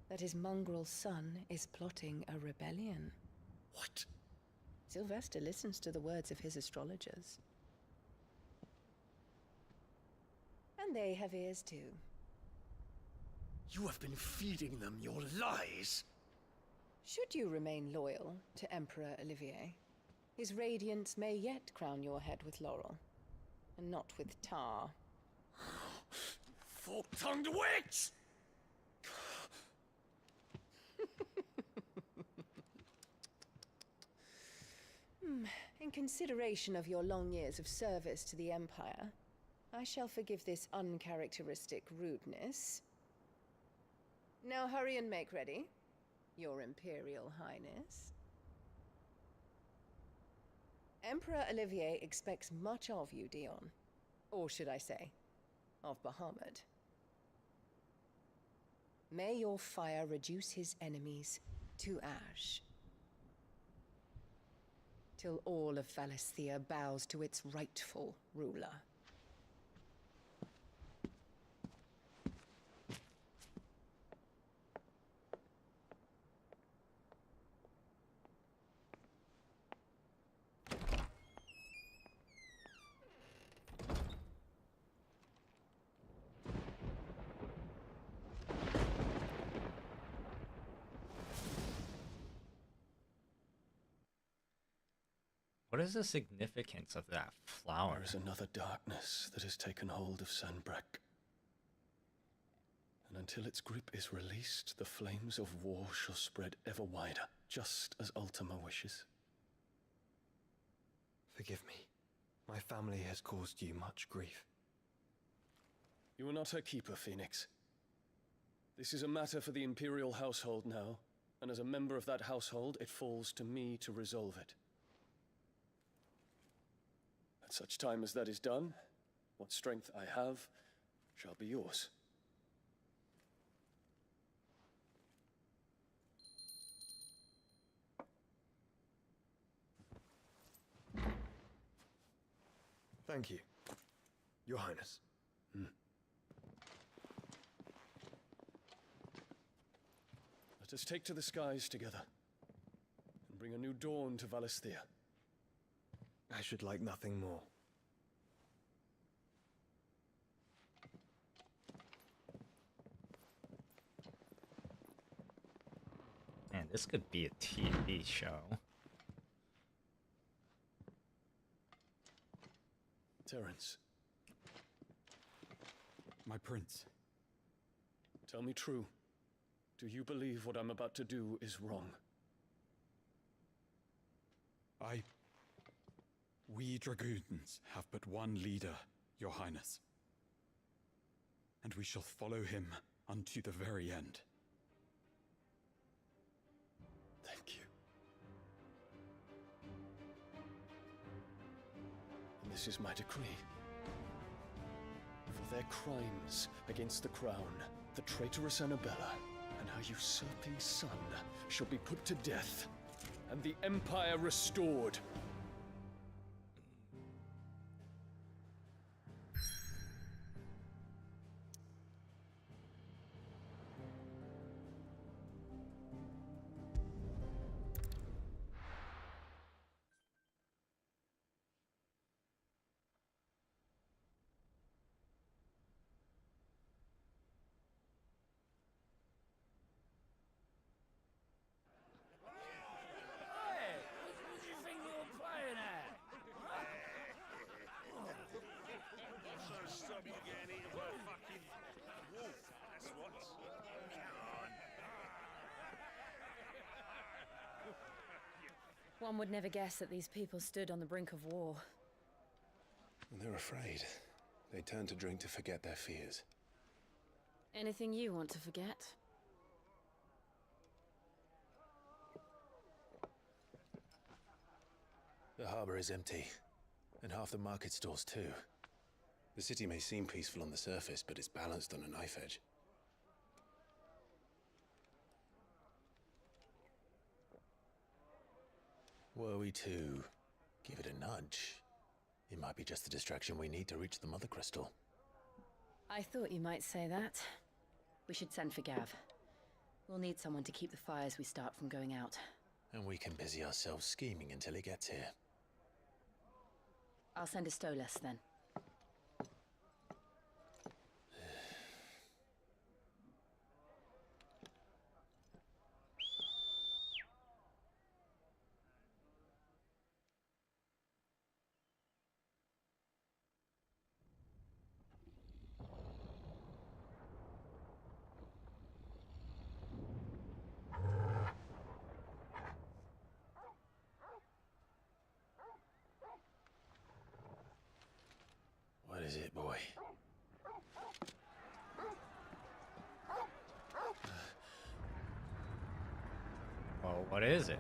that his mongrel son is plotting a rebellion. What? Sylvester listens to the words of his astrologers. And they have ears too. You have been feeding them your lies! Should you remain loyal to Emperor Olivier, his radiance may yet crown your head with laurel, and not with tar. Fork-tongued witch! In consideration of your long years of service to the Empire, I shall forgive this uncharacteristic rudeness. Now hurry and make ready, Your Imperial Highness. Emperor Olivier expects much of you, Dion. Or should I say, of Bahamut. May your fire reduce his enemies to ash, till all of Valisthea bows to its rightful ruler. What is the significance of that flower? There is another darkness that has taken hold of Sanbreque. And until its grip is released, the flames of war shall spread ever wider, just as Ultima wishes. Forgive me. My family has caused you much grief. You are not her keeper, Phoenix. This is a matter for the Imperial household now, and as a member of that household, it falls to me to resolve it. At such time as that is done, what strength I have shall be yours. Thank you, Your Highness. Let us take to the skies together, and bring a new dawn to Valisthea. I should like nothing more. Man, this could be a TV show. Terence. My prince. Tell me true. Do you believe what I'm about to do is wrong? We dragoons have but one leader, Your Highness. And we shall follow him unto the very end. Thank you. And this is my decree. For their crimes against the crown, the traitorous Annabella and her usurping son shall be put to death, and the Empire restored. One would never guess that these people stood on the brink of war. They're afraid. They turn to drink to forget their fears. Anything you want to forget? The harbor is empty, and half the market stalls too. The city may seem peaceful on the surface, but it's balanced on a knife edge. Were we to give it a nudge, it might be just the distraction we need to reach the Mother Crystal. I thought you might say that. We should send for Gav. We'll need someone to keep the fires we start from going out. And we can busy ourselves scheming until he gets here. I'll send a Stolas then. What is it, boy? Well, what is it?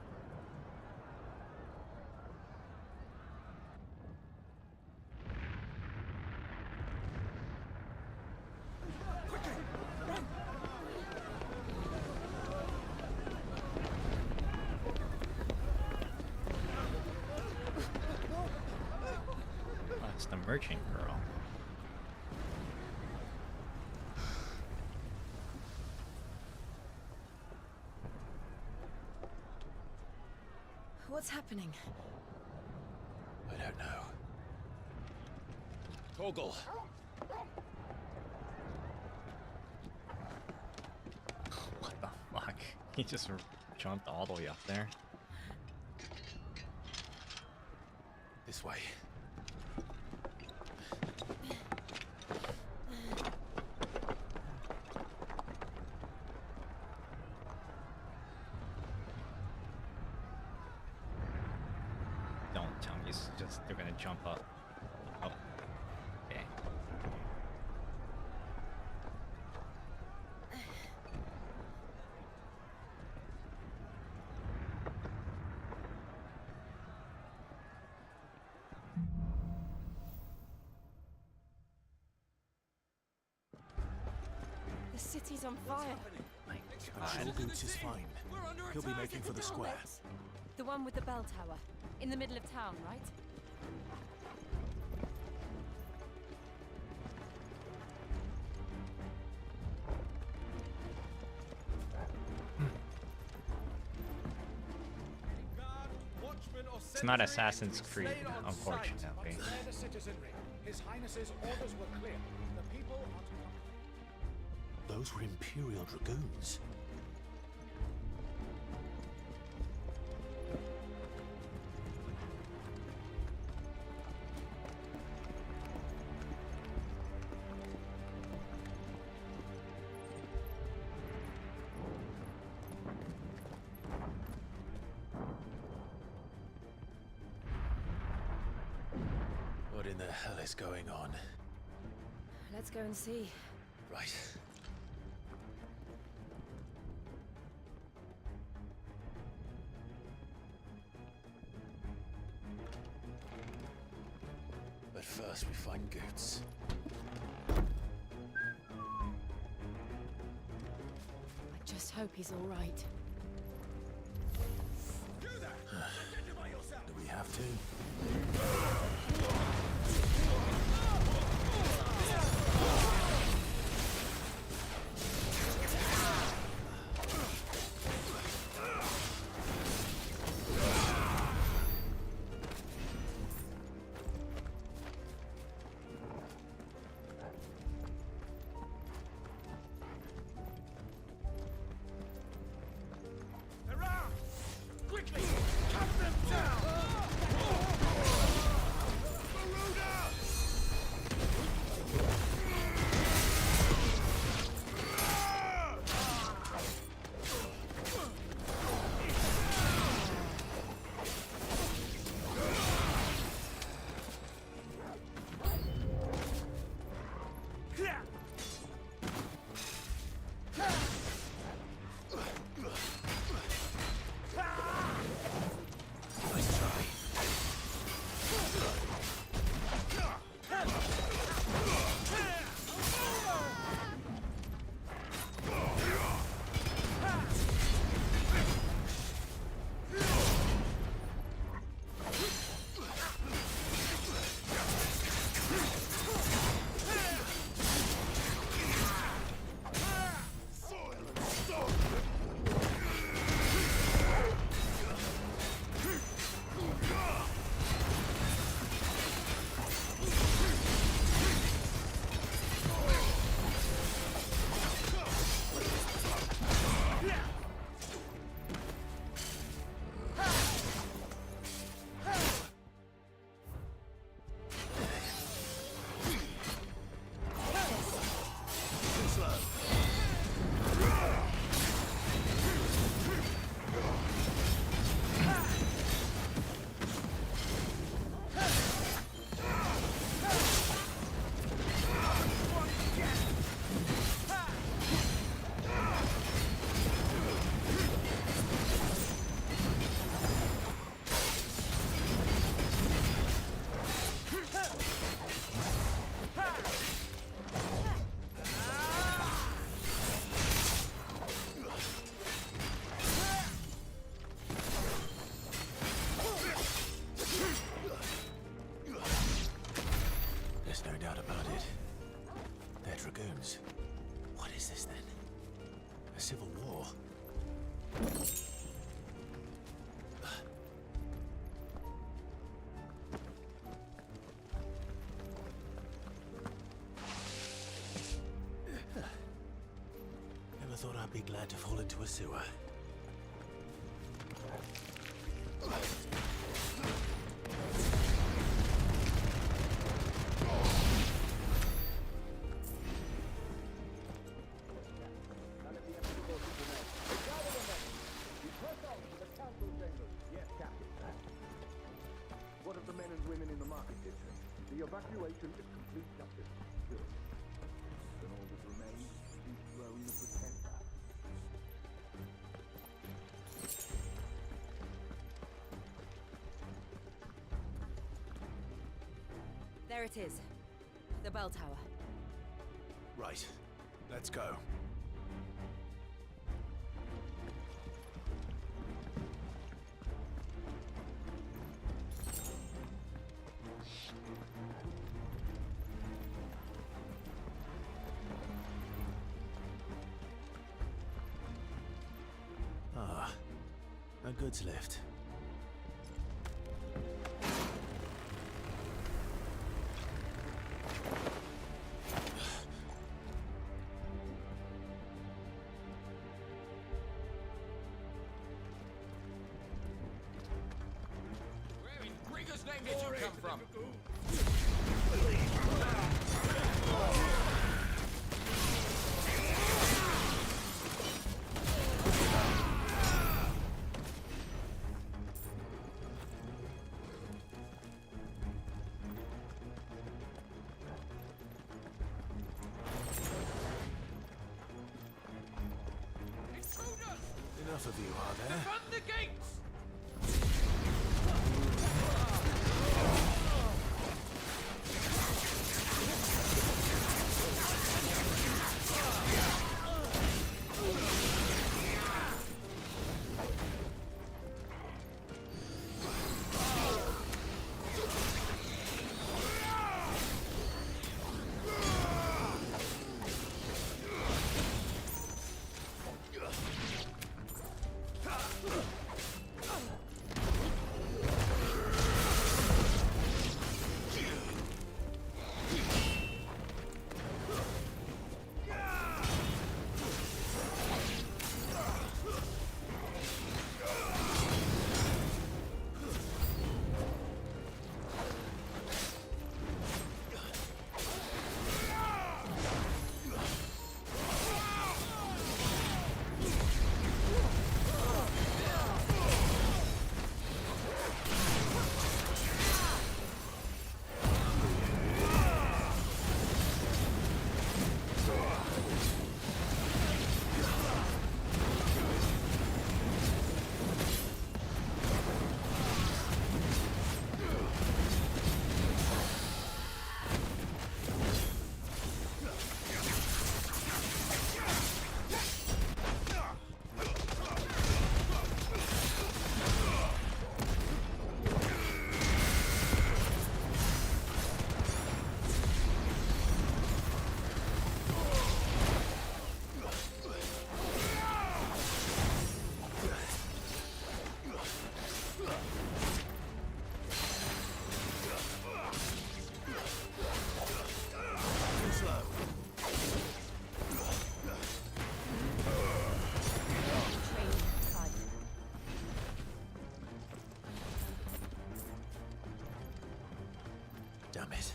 merchant girl. What's happening? I don't know. Torgal! What the fuck? He just jumped all the way up there. This way. Don't tell me it's just they're gonna jump up. Oh. Okay. The city's on fire. I'm sure Boots is fine. He'll be making for the square. The one with the bell tower. In the middle of town, right? It's not Assassin's Creed, unfortunately. His Highness's orders were clear. The people are to come. Those were Imperial Dragoons. What in the hell is going on? Let's go and see. Right. But first we find Goots. I just hope he's all right. Do we have to? Quickly! Cut them down! Never thought I'd be glad to fall into a sewer. What of the men and women in the market district? The evacuation is complete, Captain. Good. Then all that remains is to dethrone the pretender. There it is. The bell tower. Right. Let's go. Ah, a goods lift. Where in Gregor's name did you come from? Enough of you, are there? Defend the gates! Damn it.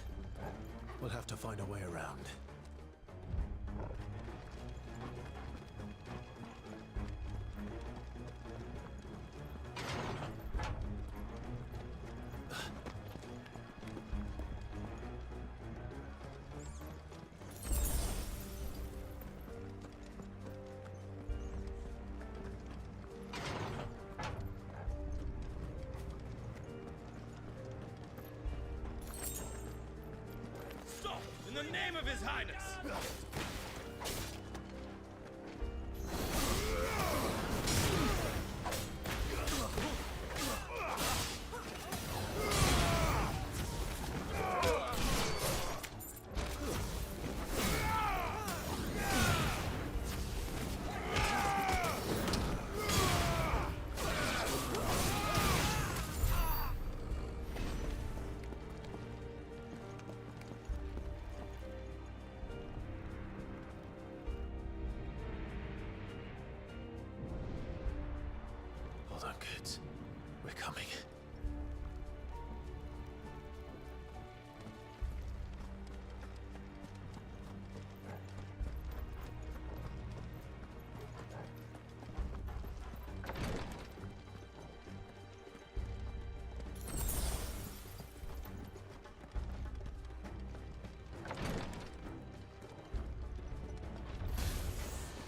We'll have to find a way around. Stop! In the name of His Highness! Hold on, kids. We're coming.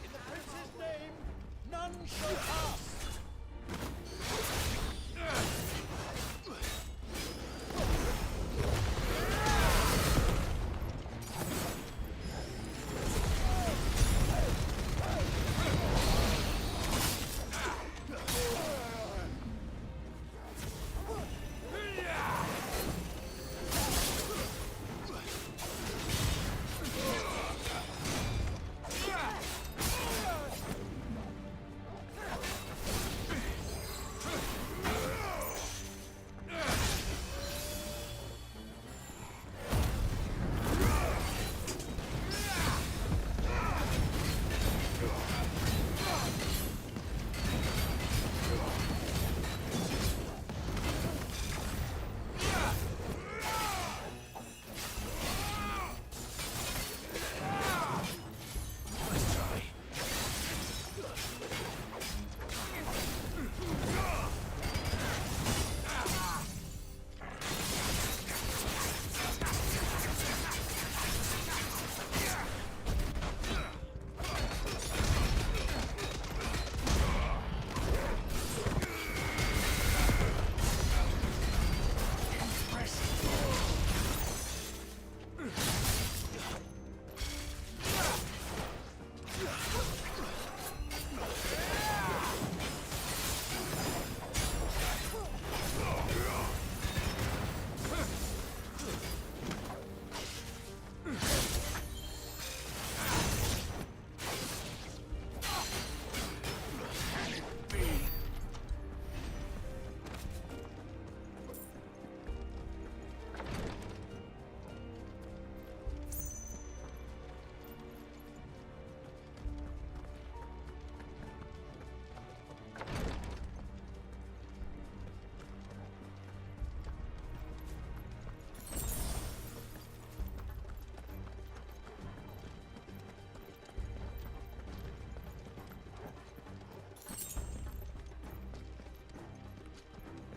In the prince's name, none shall pass!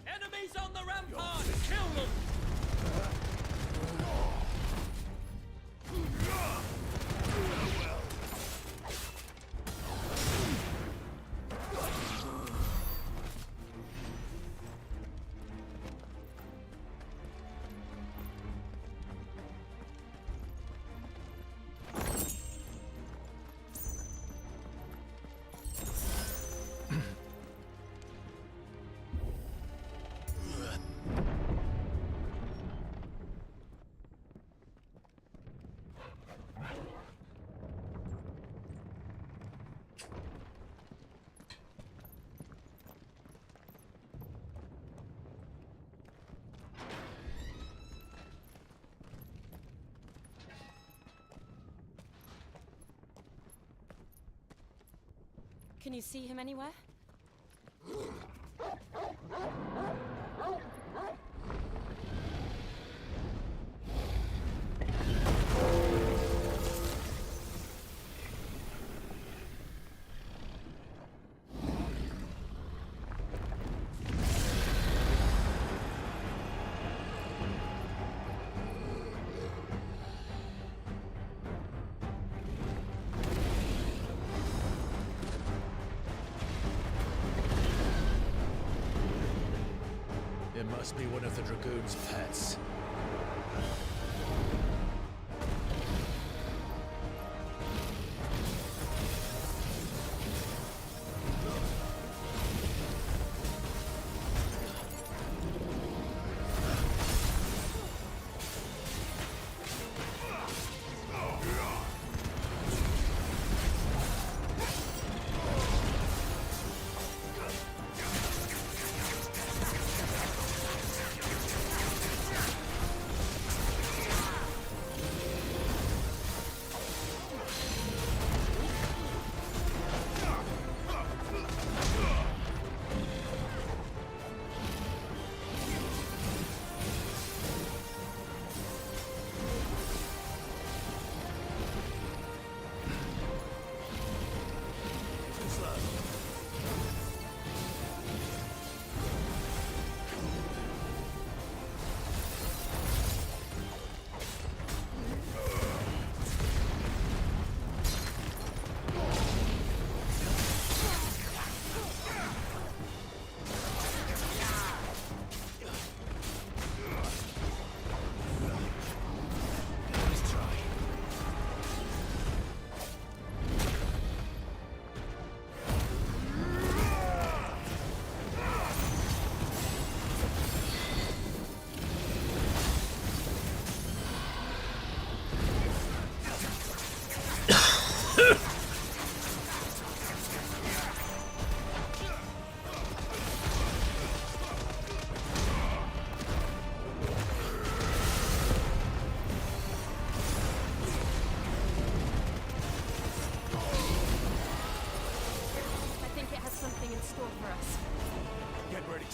Enemies on the rampart! Kill them! Can you see him anywhere? It must be one of the Dragoon's pets.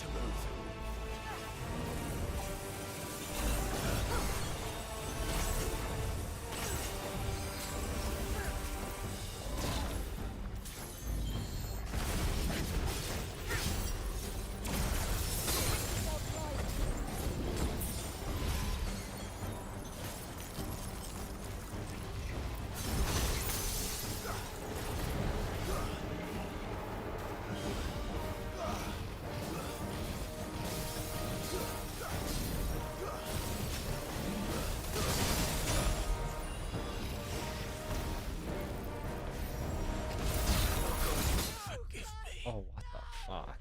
to move. Oh, what the fuck?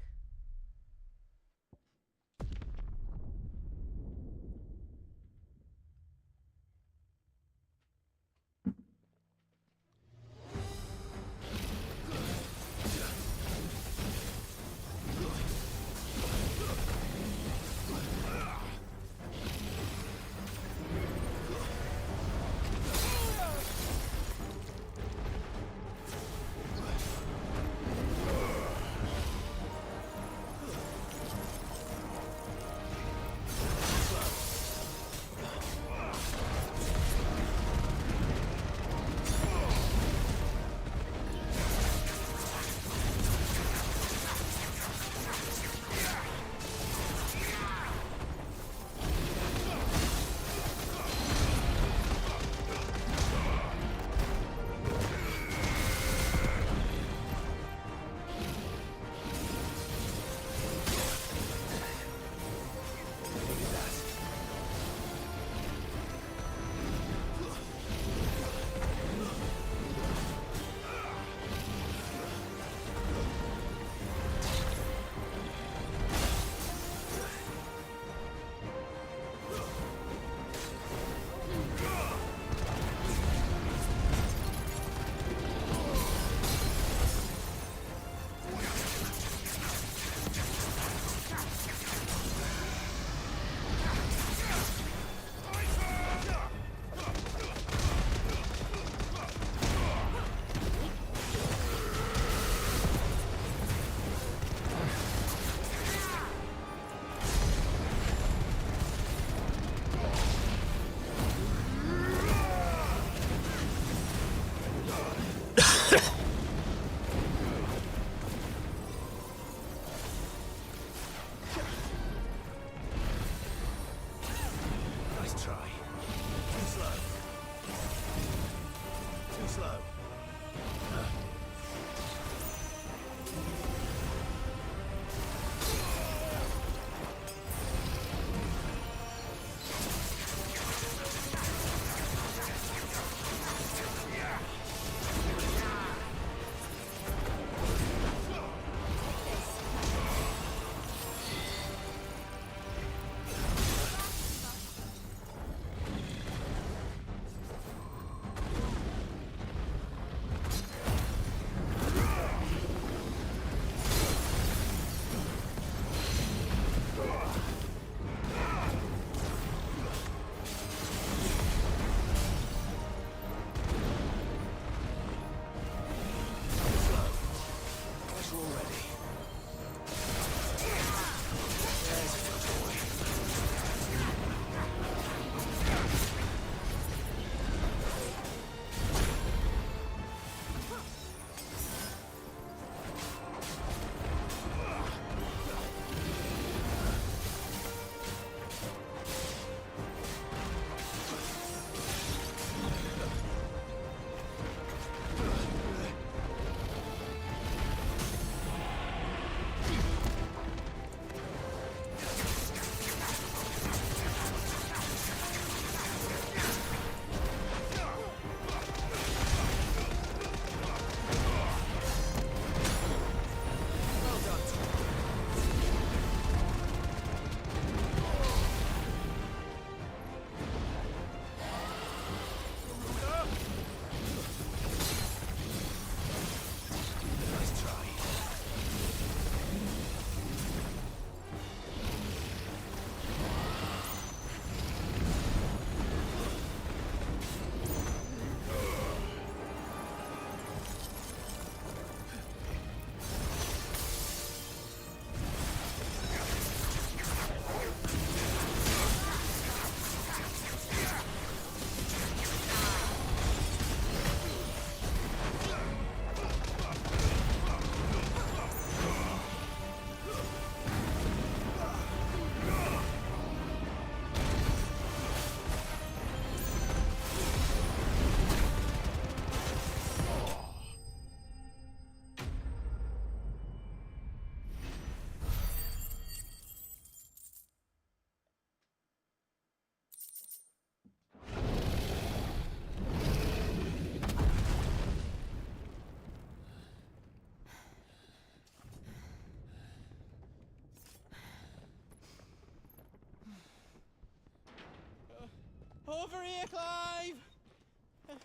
Hey, Clive!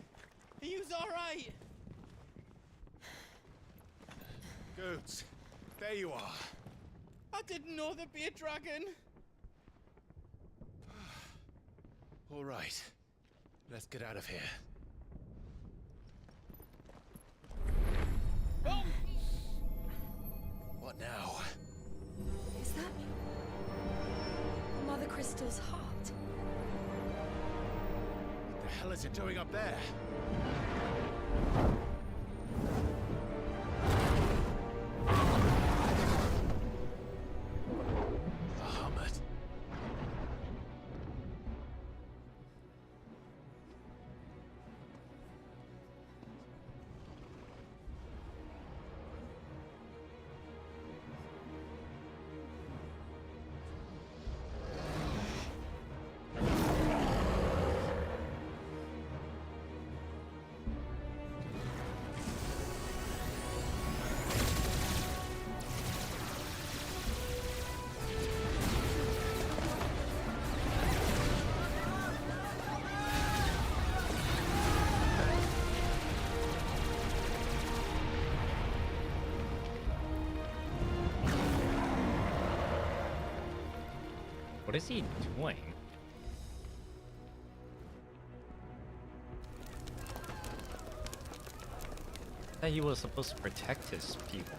Are you alright? Goods, there you are. I didn't know there'd be a dragon. All right, let's get out of here. Oh! What now? Is that Mother Crystal's heart? What the hell is it doing up there? Bahamut. What is he doing? I thought he was supposed to protect his people.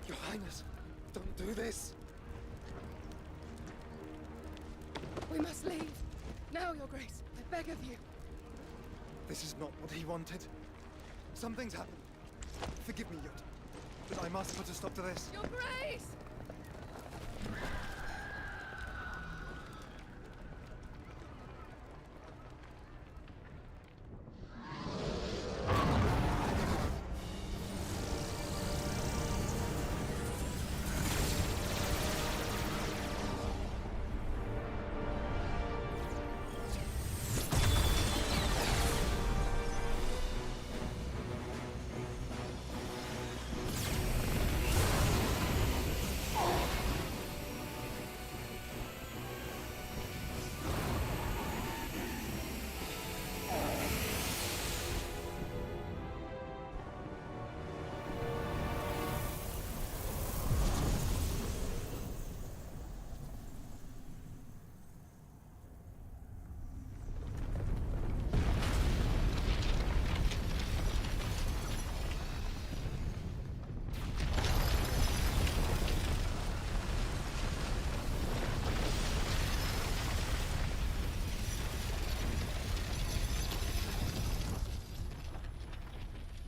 Your Highness, don't do this. We must leave. Now, Your Grace, I beg of you. This is not what he wanted. Something's happened. Forgive me, Yod, but I must put a stop to this. Your Grace!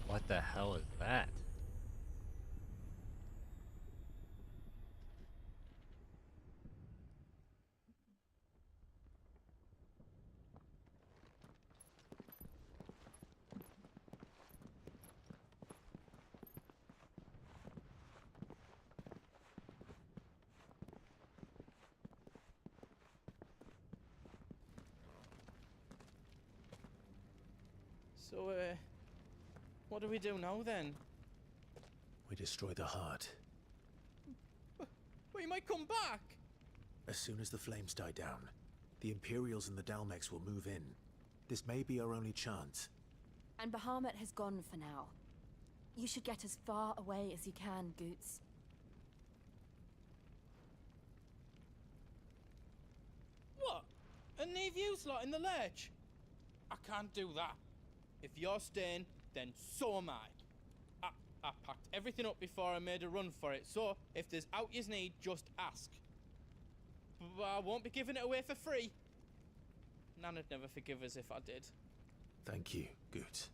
What the hell is that? So, what do we do now then? We destroy the heart. We might come back! As soon as the flames die down, the Imperials and the Dalmex will move in. This may be our only chance. And Bahamut has gone for now. You should get as far away as you can, Goots. What? And leave you lot in the lurch? I can't do that. If you're staying, then so am I. I packed everything up before I made a run for it, so if there's out yous need, just ask. But I won't be giving it away for free. Nana'd never forgive us if I did. Thank you, Goot.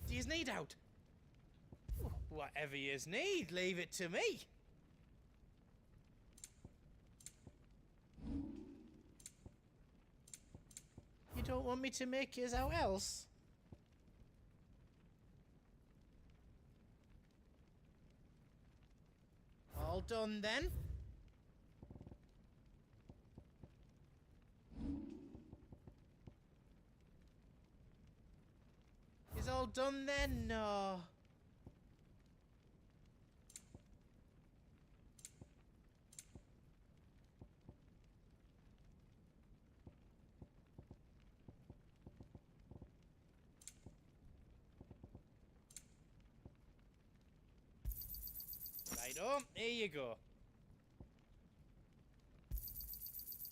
Do yous need out? Whatever yous need, leave it to me. You don't want me to make yous out else? All done then? not done then, no. Righto, here you go.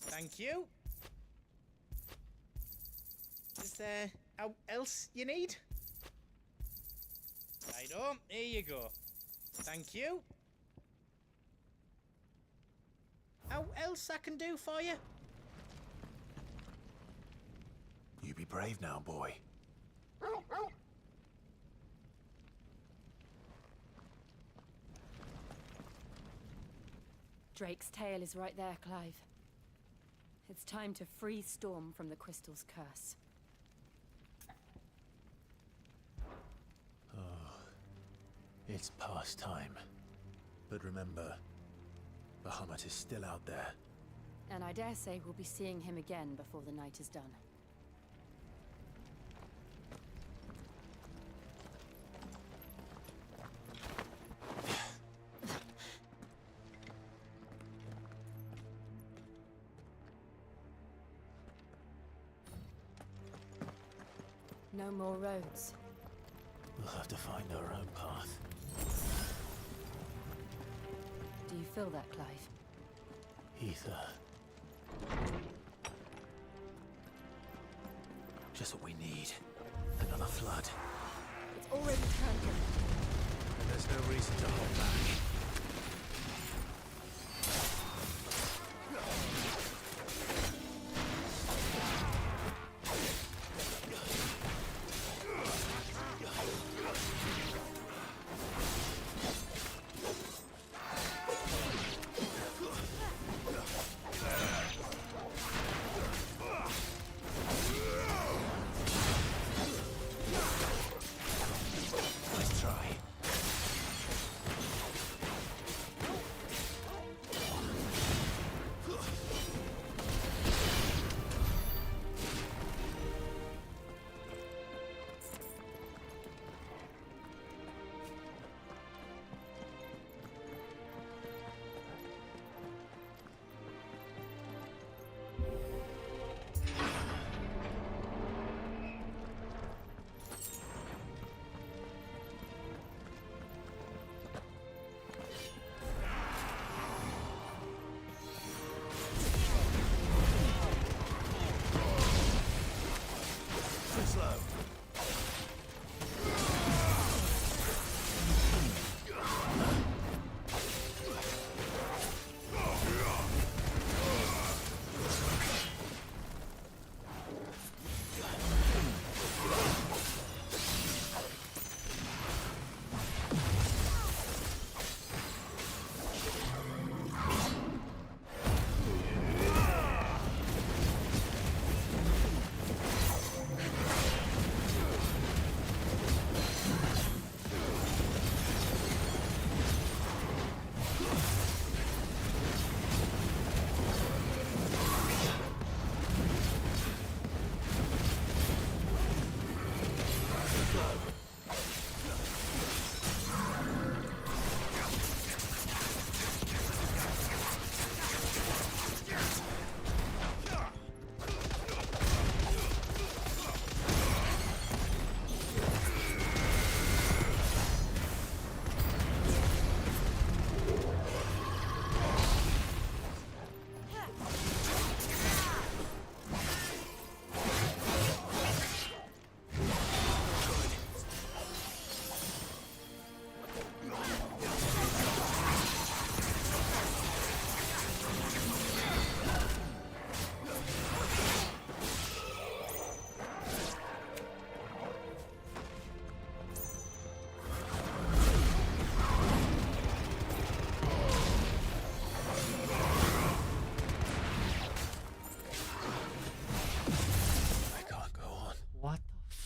Thank you. Is there else you need? Righto, here you go. Thank you. How else I can do for you? You be brave now, boy. Drake's tail is right there, Clive. It's time to free Storm from the Crystal's curse. Oh, it's past time. But remember, Bahamut is still out there. And I dare say we'll be seeing him again before the night is done. No more roads. We'll have to find our own path. Do you feel that, Clive? Ether. Just what we need. Another flood. It's already turned him. And there's no reason to hold back.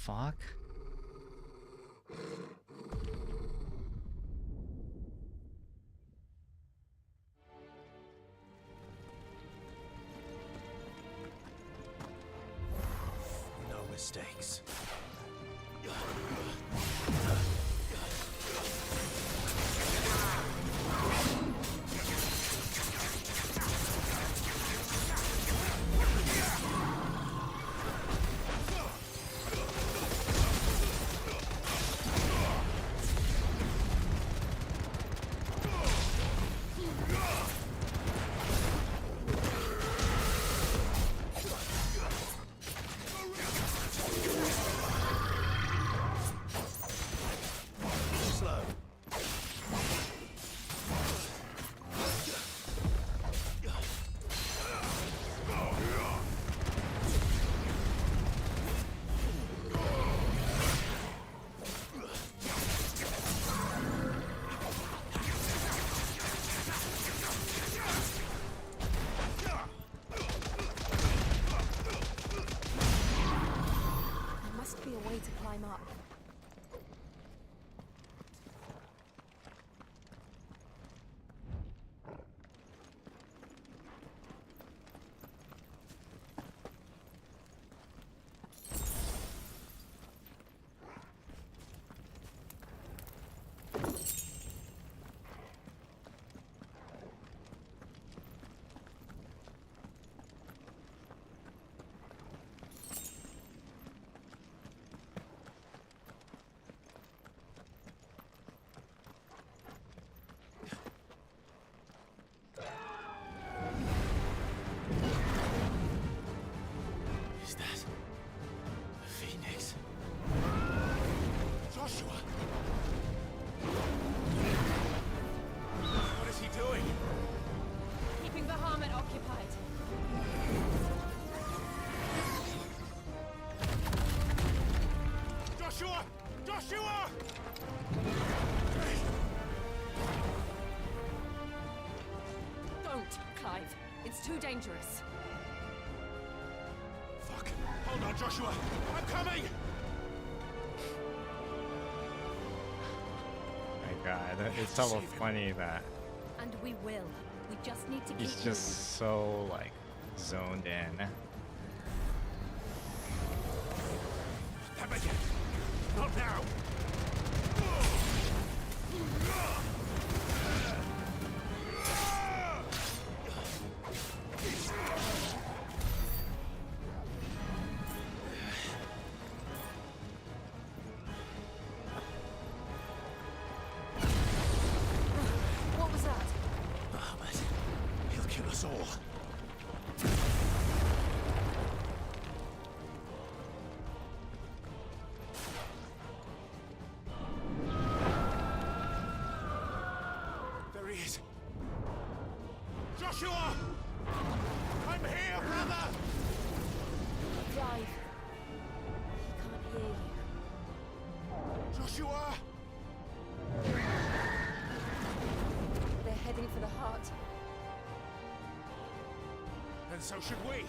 Fuck. No mistakes. Clive. It's too dangerous. Fuck. Hold on, Joshua. I'm coming! My God, it's so funny that And we will. We just need to keep he's just so like zoned in. Come again. Not now. What was that? Mohammed. He'll kill us all. There he is. Joshua! I'm here, brother! Clive. He can't hear you. Joshua! They're heading for the heart. And so should we.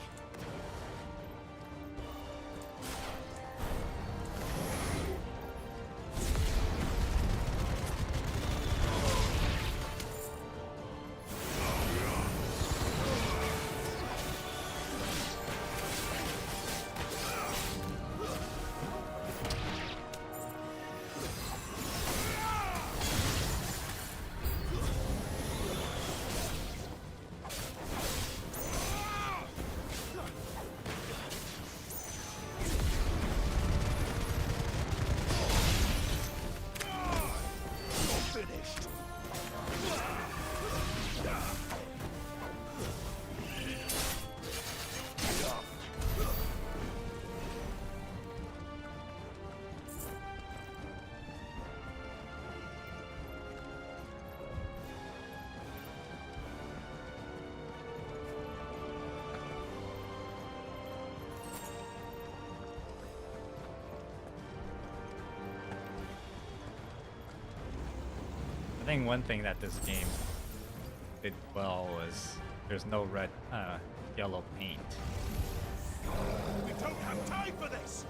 Finished. I think one thing that this game did well was there's no red, yellow paint. We don't have time for this!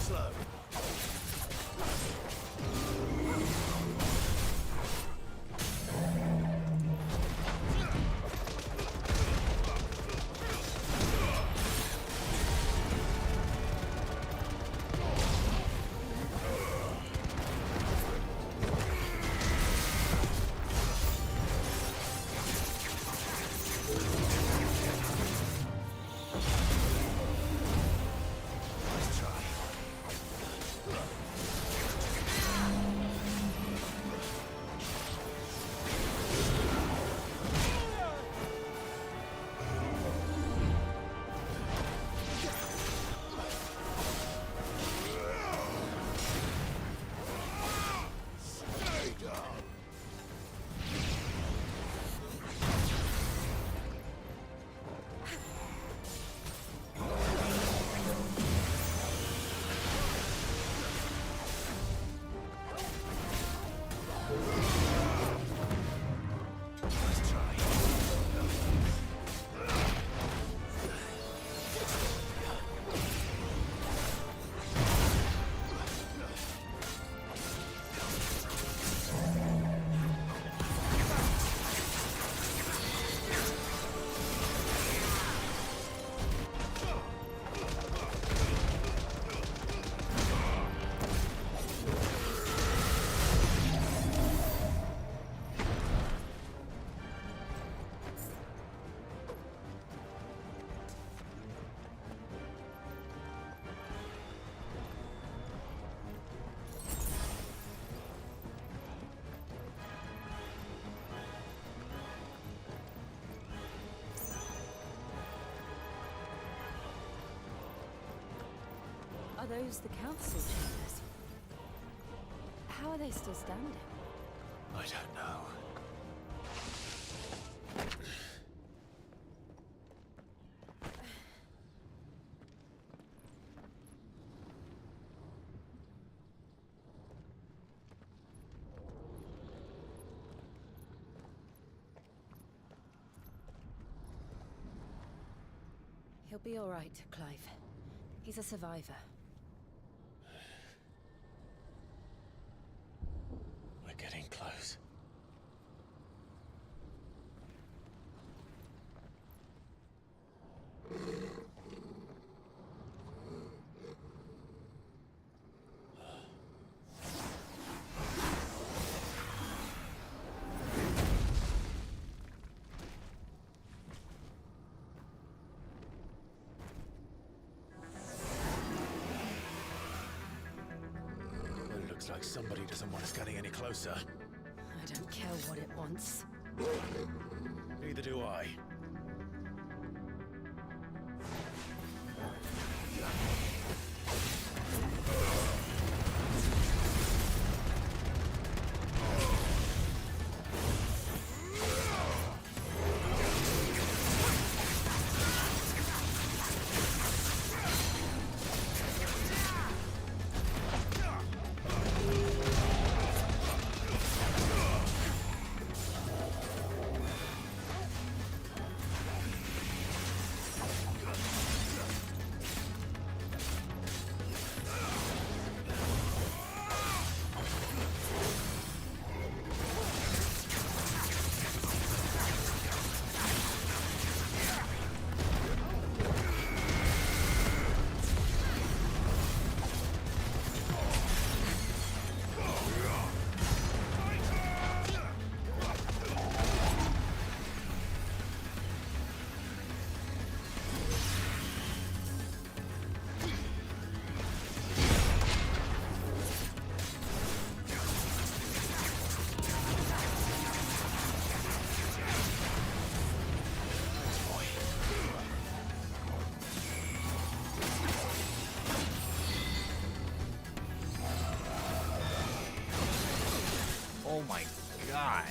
Slow. those the council chambers? How are they still standing? I don't know. He'll be all right, Clive. He's a survivor. We're getting close. Looks like somebody doesn't want us getting any closer. I don't care what it wants. Neither do I. Oh my god.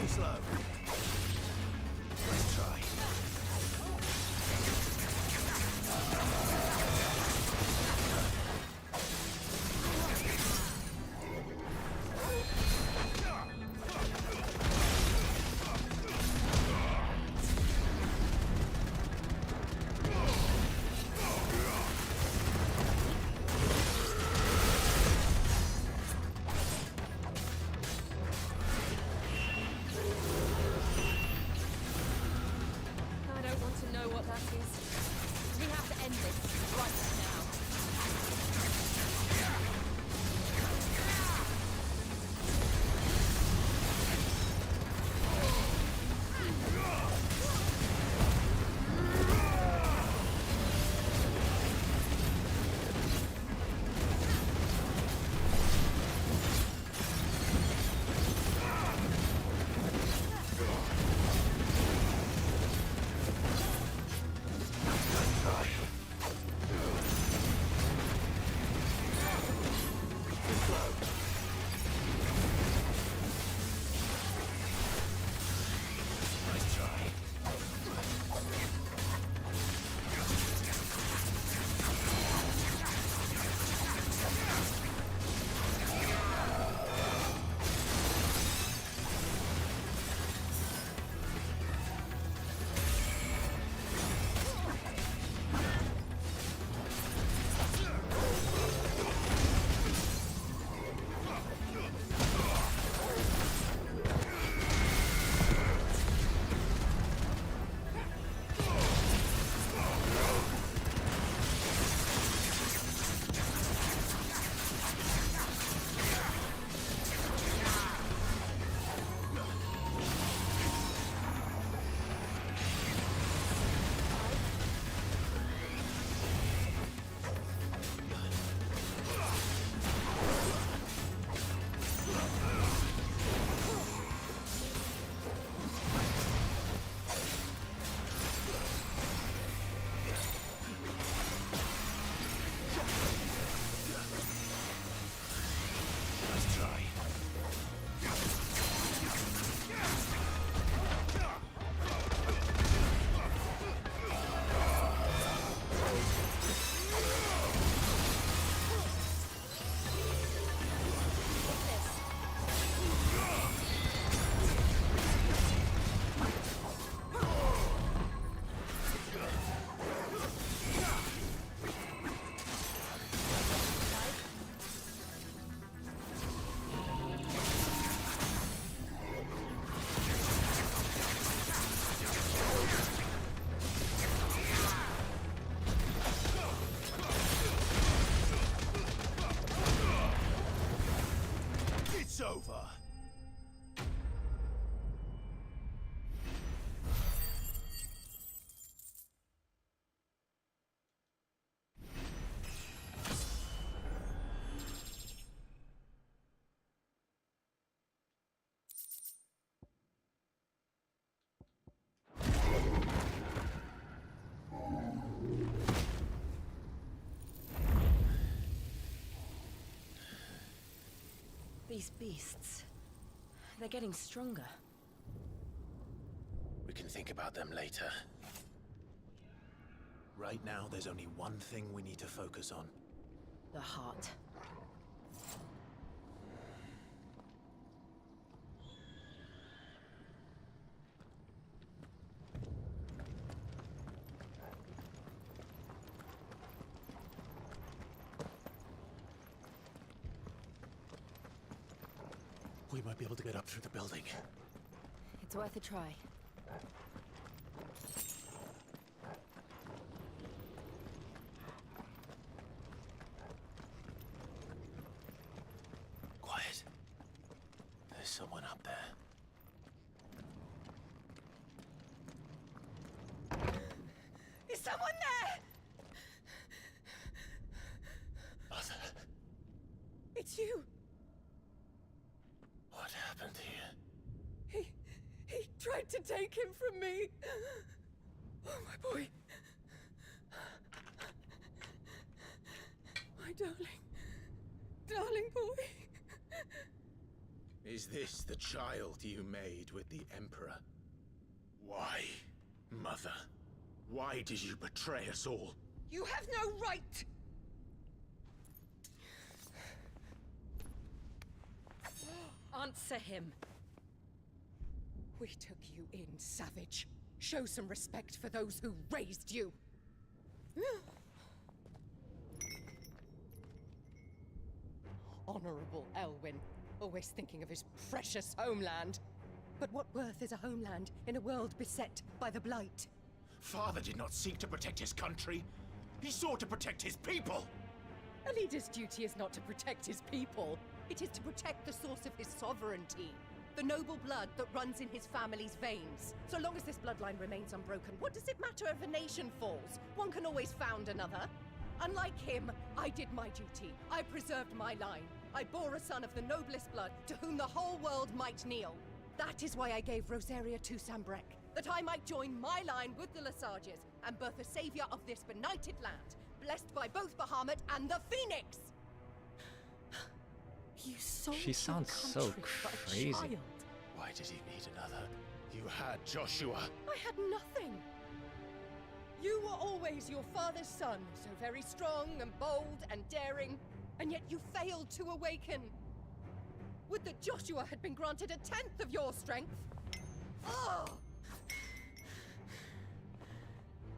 Too slow. Let's try. I don't want to know what that is. We have to end this right now. These beasts. They're getting stronger. We can think about them later. Right now, there's only one thing we need to focus on. The heart. We might be able to get up through the building. It's worth a try. Quiet. There's someone up there. Is someone there? Mother. It's you. What happened here? He tried to take him from me. Oh, my boy. My darling boy. Is this the child you made with the Emperor? Why, Mother? Why did you betray us all? You have no right! Answer him. We took you in, savage. Show some respect for those who raised you. Honorable Elwyn, always thinking of his precious homeland. But what worth is a homeland in a world beset by the Blight? Father did not seek to protect his country. He sought to protect his people. A leader's duty is not to protect his people. It is to protect the source of his sovereignty. The noble blood that runs in his family's veins. So long as this bloodline remains unbroken, what does it matter if a nation falls? One can always found another. Unlike him, I did my duty. I preserved my line. I bore a son of the noblest blood, to whom the whole world might kneel. That is why I gave Rosaria to Sambrek, that I might join my line with the Lesages and birth a savior of this benighted land, blessed by both Bahamut and the Phoenix! You sold She sounds so crazy. Why did he need another? You had Joshua. I had nothing. You were always your father's son, so very strong and bold and daring, and yet you failed to awaken. Would that Joshua had been granted 1/10 of your strength? Oh!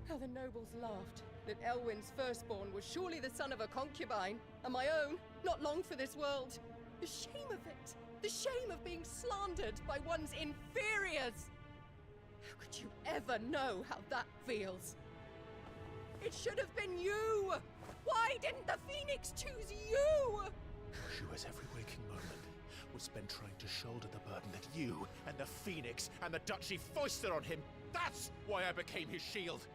How the nobles laughed that Elwyn's firstborn was surely the son of a concubine, and my own, not long for this world. The shame of it! The shame of being slandered by one's inferiors! How could you ever know how that feels? It should have been you! Why didn't the Phoenix choose you? Joshua's every waking moment was spent trying to shoulder the burden that you and the Phoenix and the Duchy foisted on him. That's why I became his shield.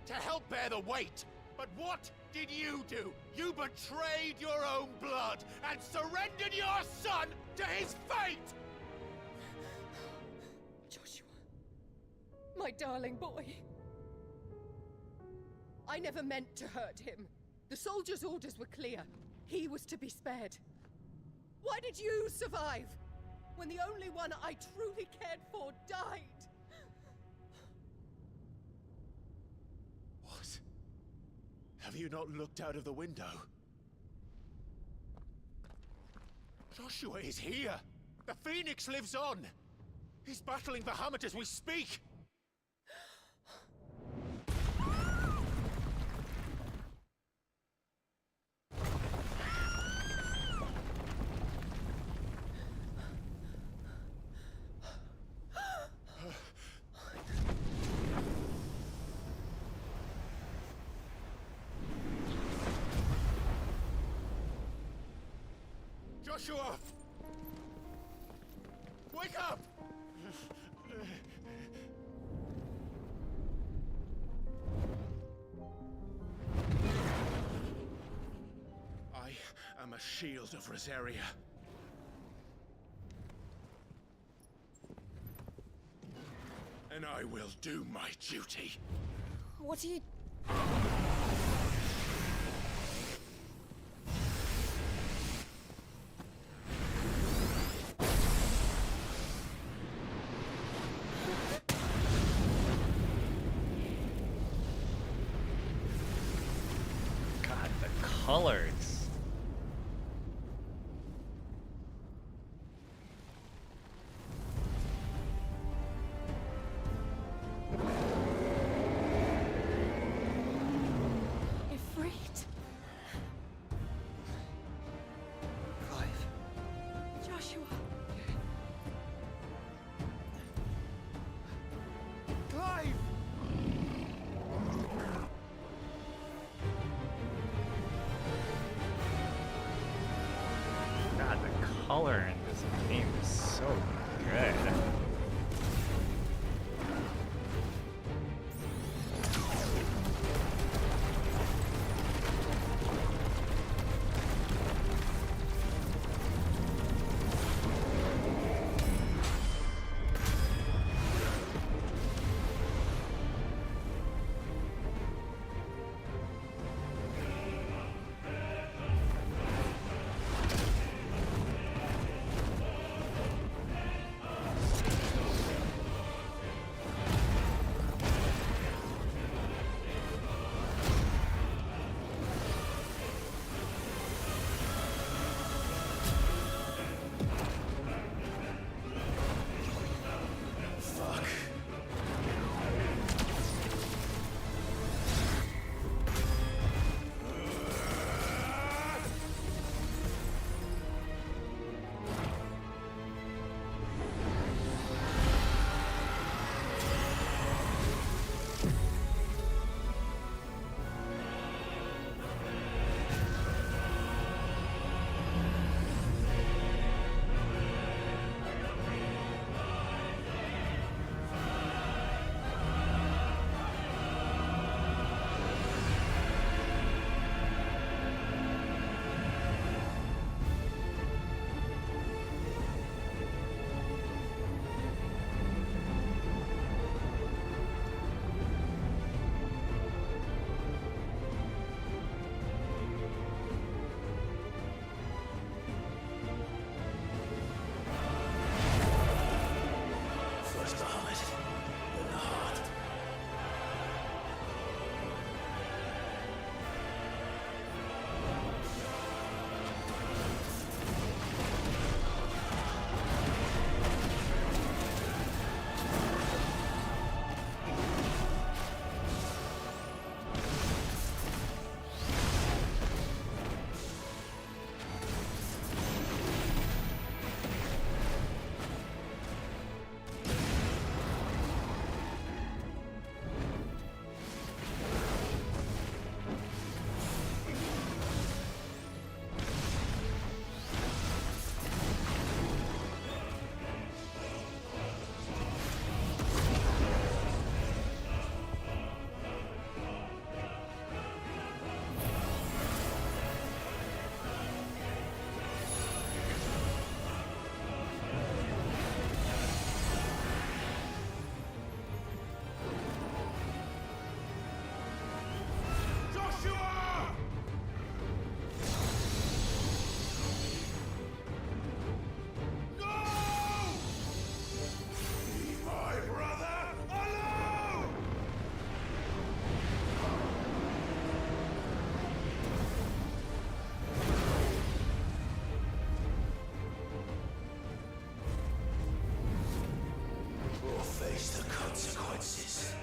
To help bear the weight. But what did you do? You betrayed your own blood and surrendered your son to his fate! Joshua. My darling boy. I never meant to hurt him. The soldiers' orders were clear. He was to be spared. Why did you survive? When the only one I truly cared for died? What? Have you not looked out of the window? Joshua is here! The Phoenix lives on! He's battling Bahamut as we speak! Joshua! Wake up! I am a shield of Rosaria. And I will do my duty. What are you... colors. Ifrit. Clive. Joshua. Clive! God, the color in this game is so good. First the helmet, then the heart. Face the consequences.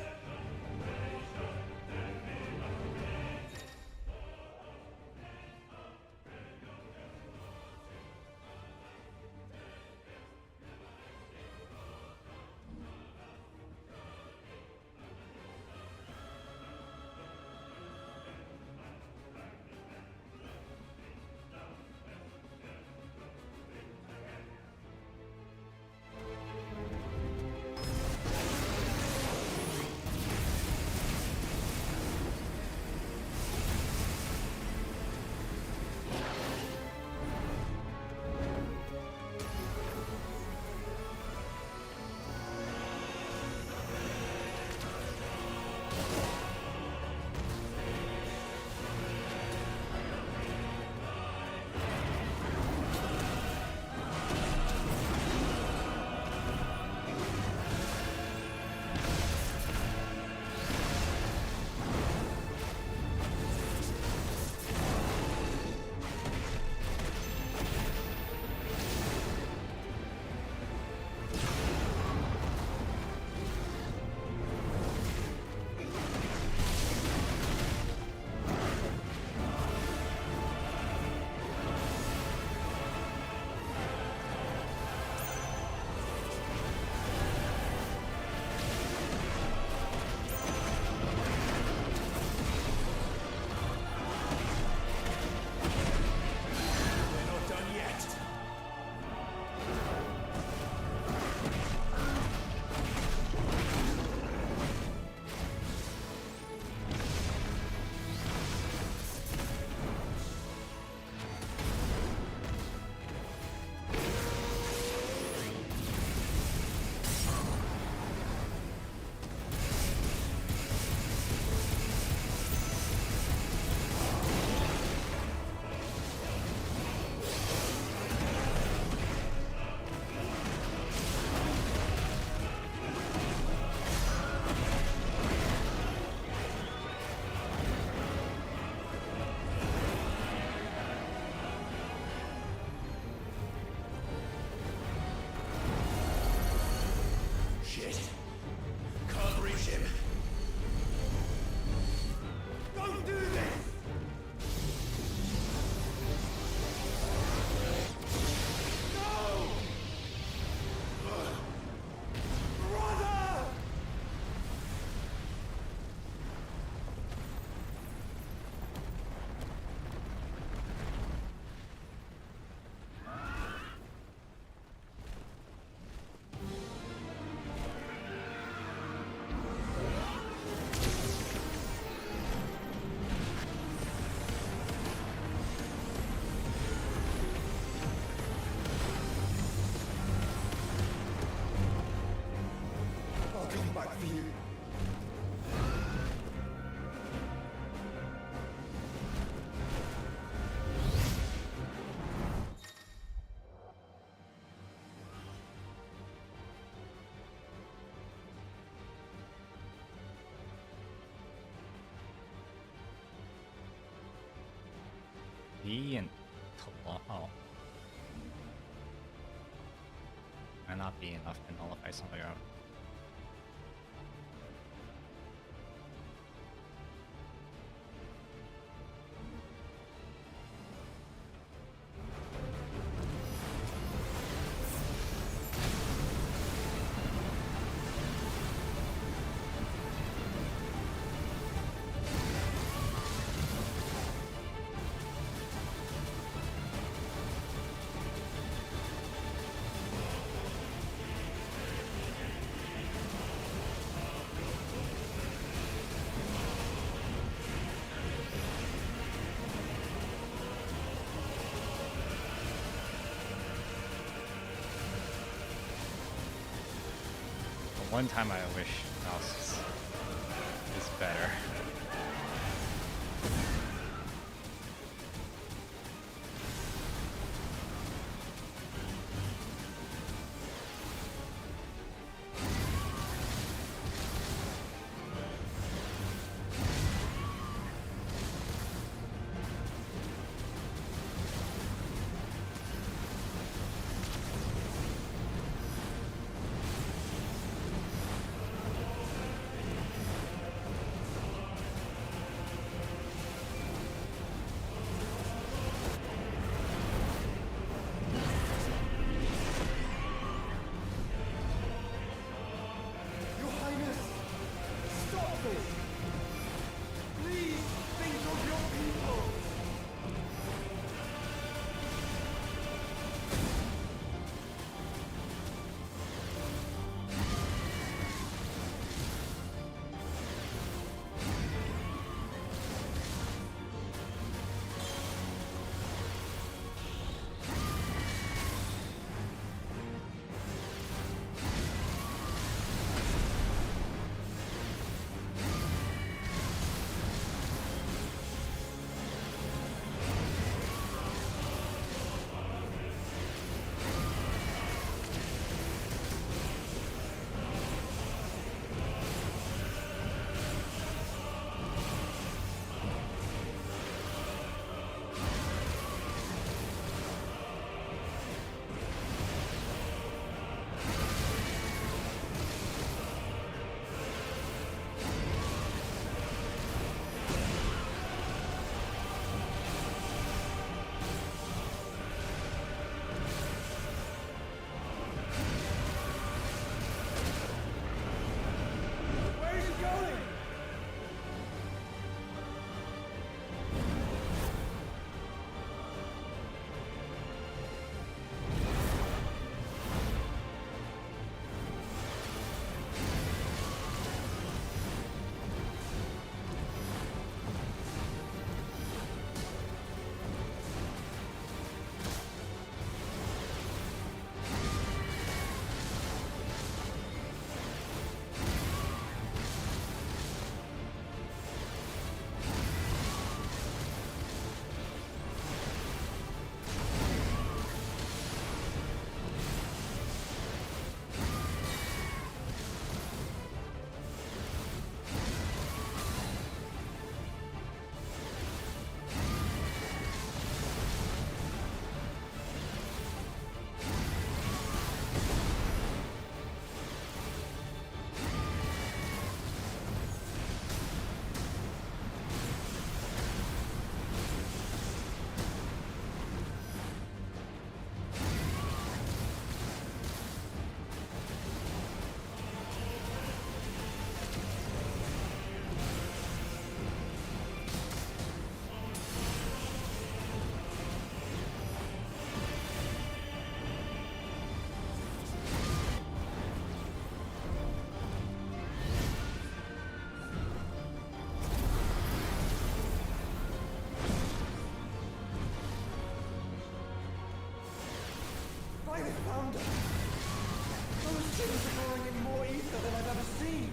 viel. B and oh. Might not be enough to nullify something out. One time I wish mouse is better. Finally found her! Those things are growing in more ether than I've ever seen!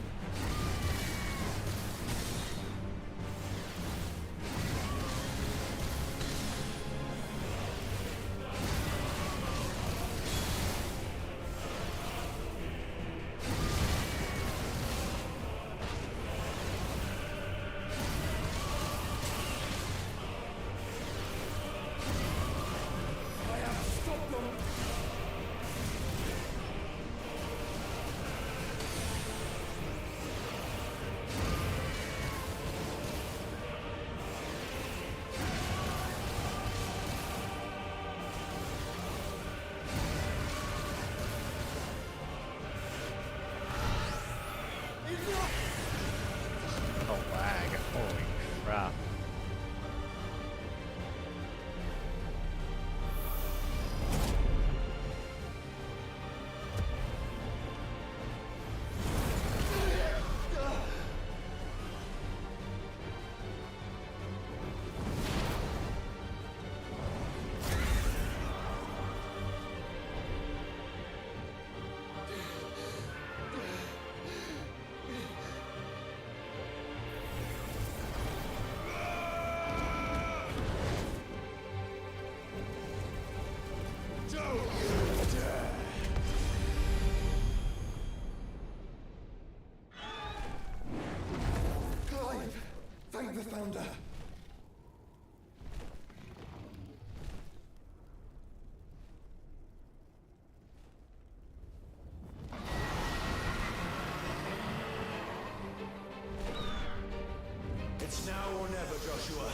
It's now or never, Joshua.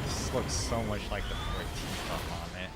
This looks so much like the 14 stuff on it.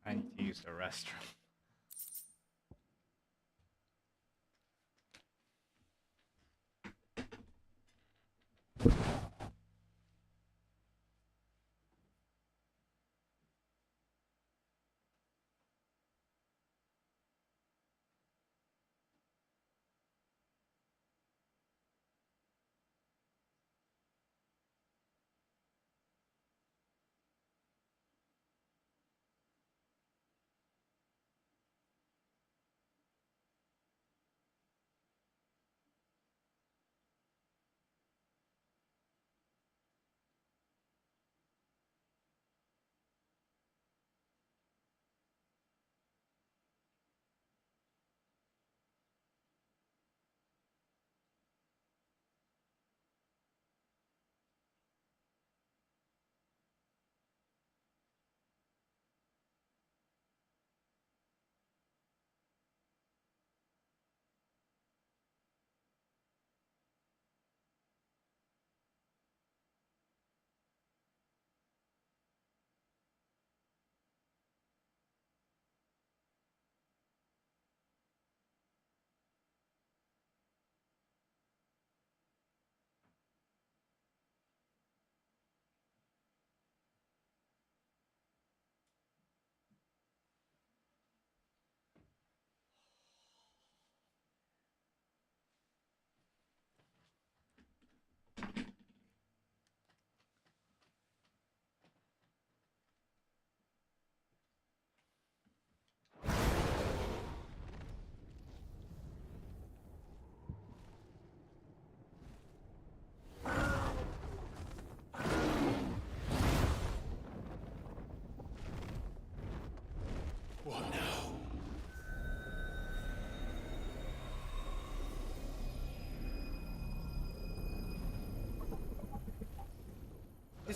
I need to use the restroom.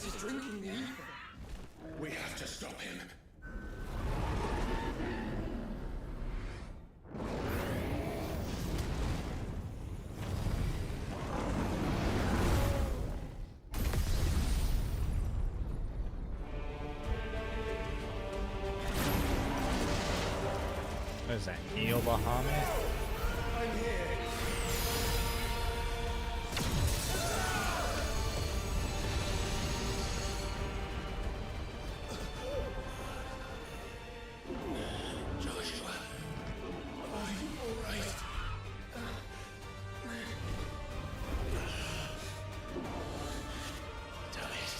This is drinking the ether. We have to stop him. What is that, Neo Bahamut? I'm here. Joshua, are you all right? Damn it.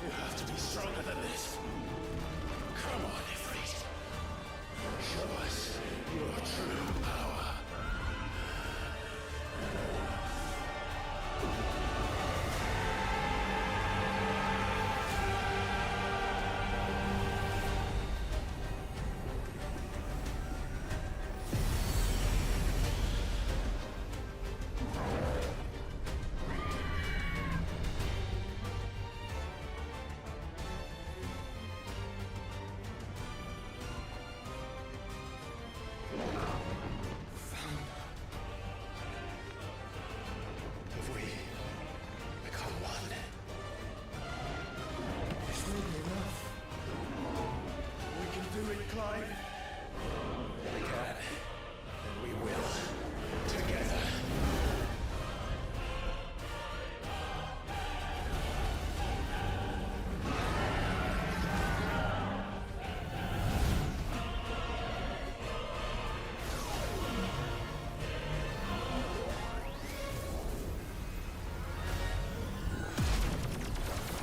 You have to be stronger than this. Come on, Ifrit. Show us your true power. If we become one, It's really enough. We can do it, Clive. we can, and we will, together.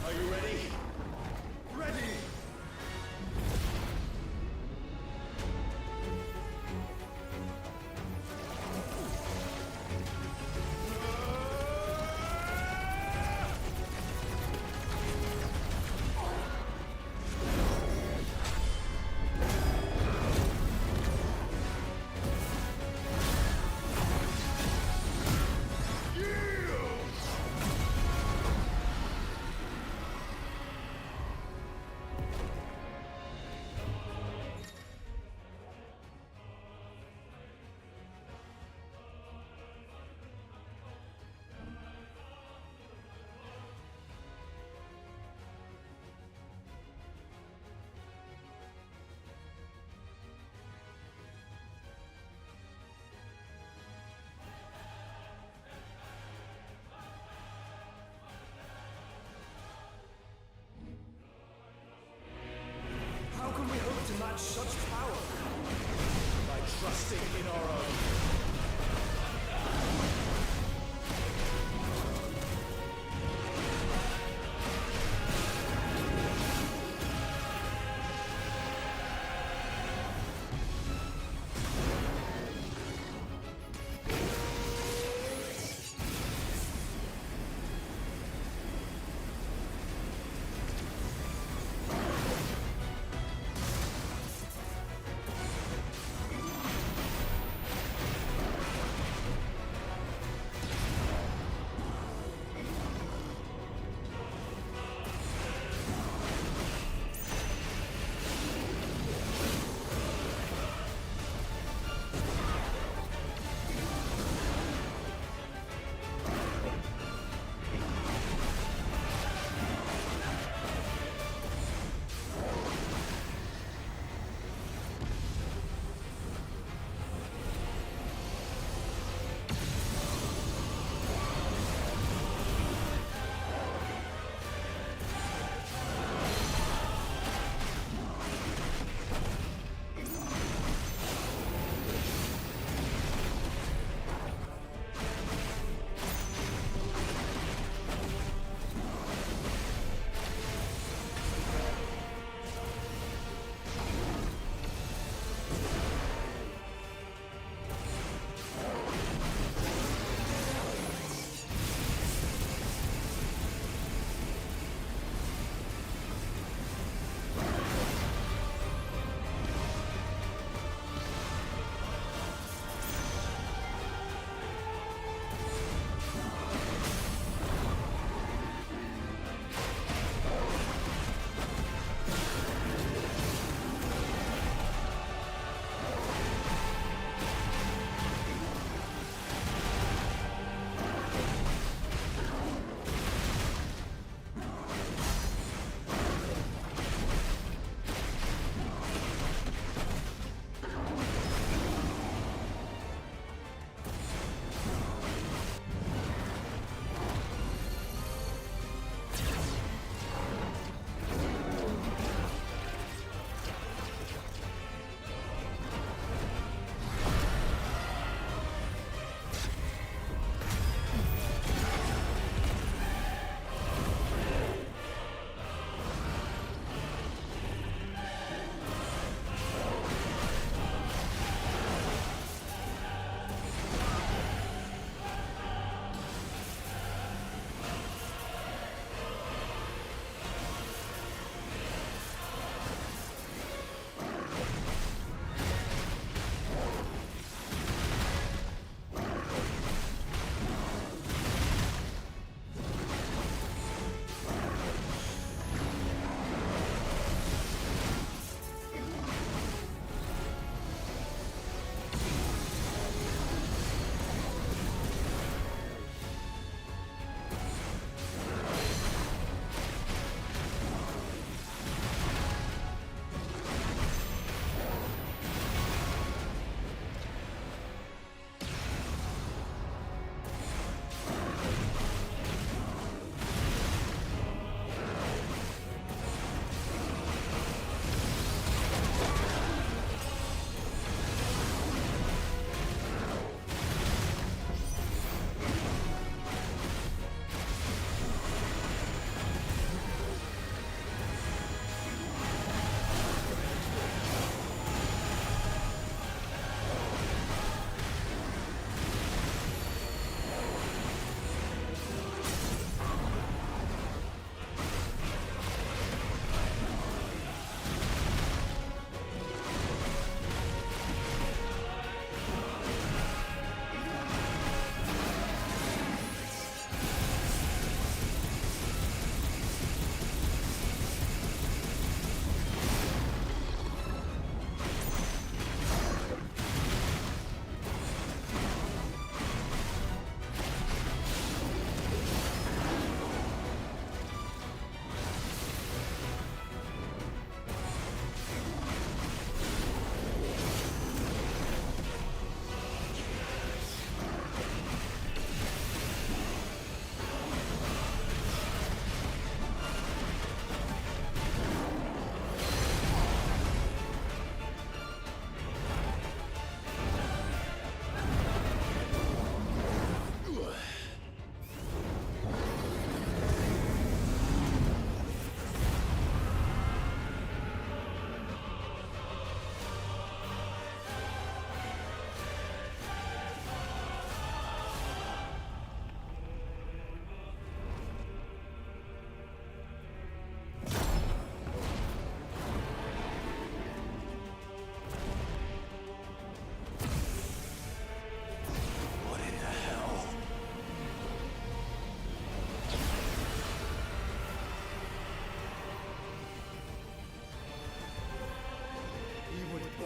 Are you ready? Ready! How can we hope to match such power? By trusting in our own.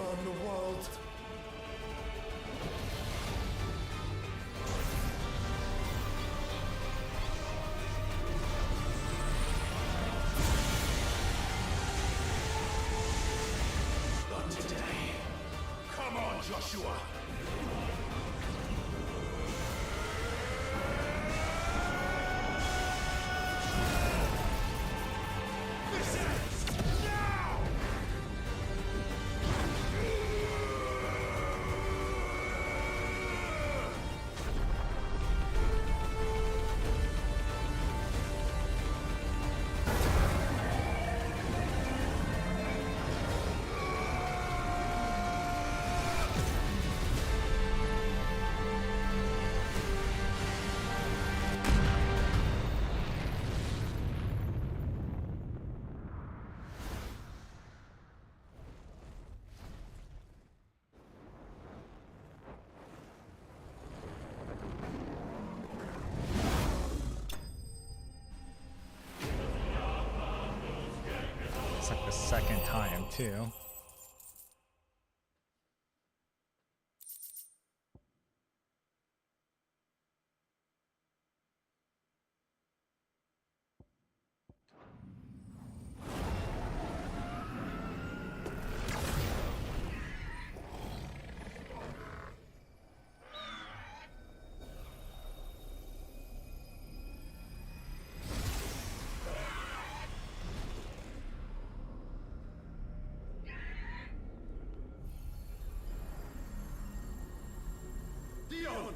burn the world. Not today. Come on, Joshua! This ends now! It's like the second time, too. Dion!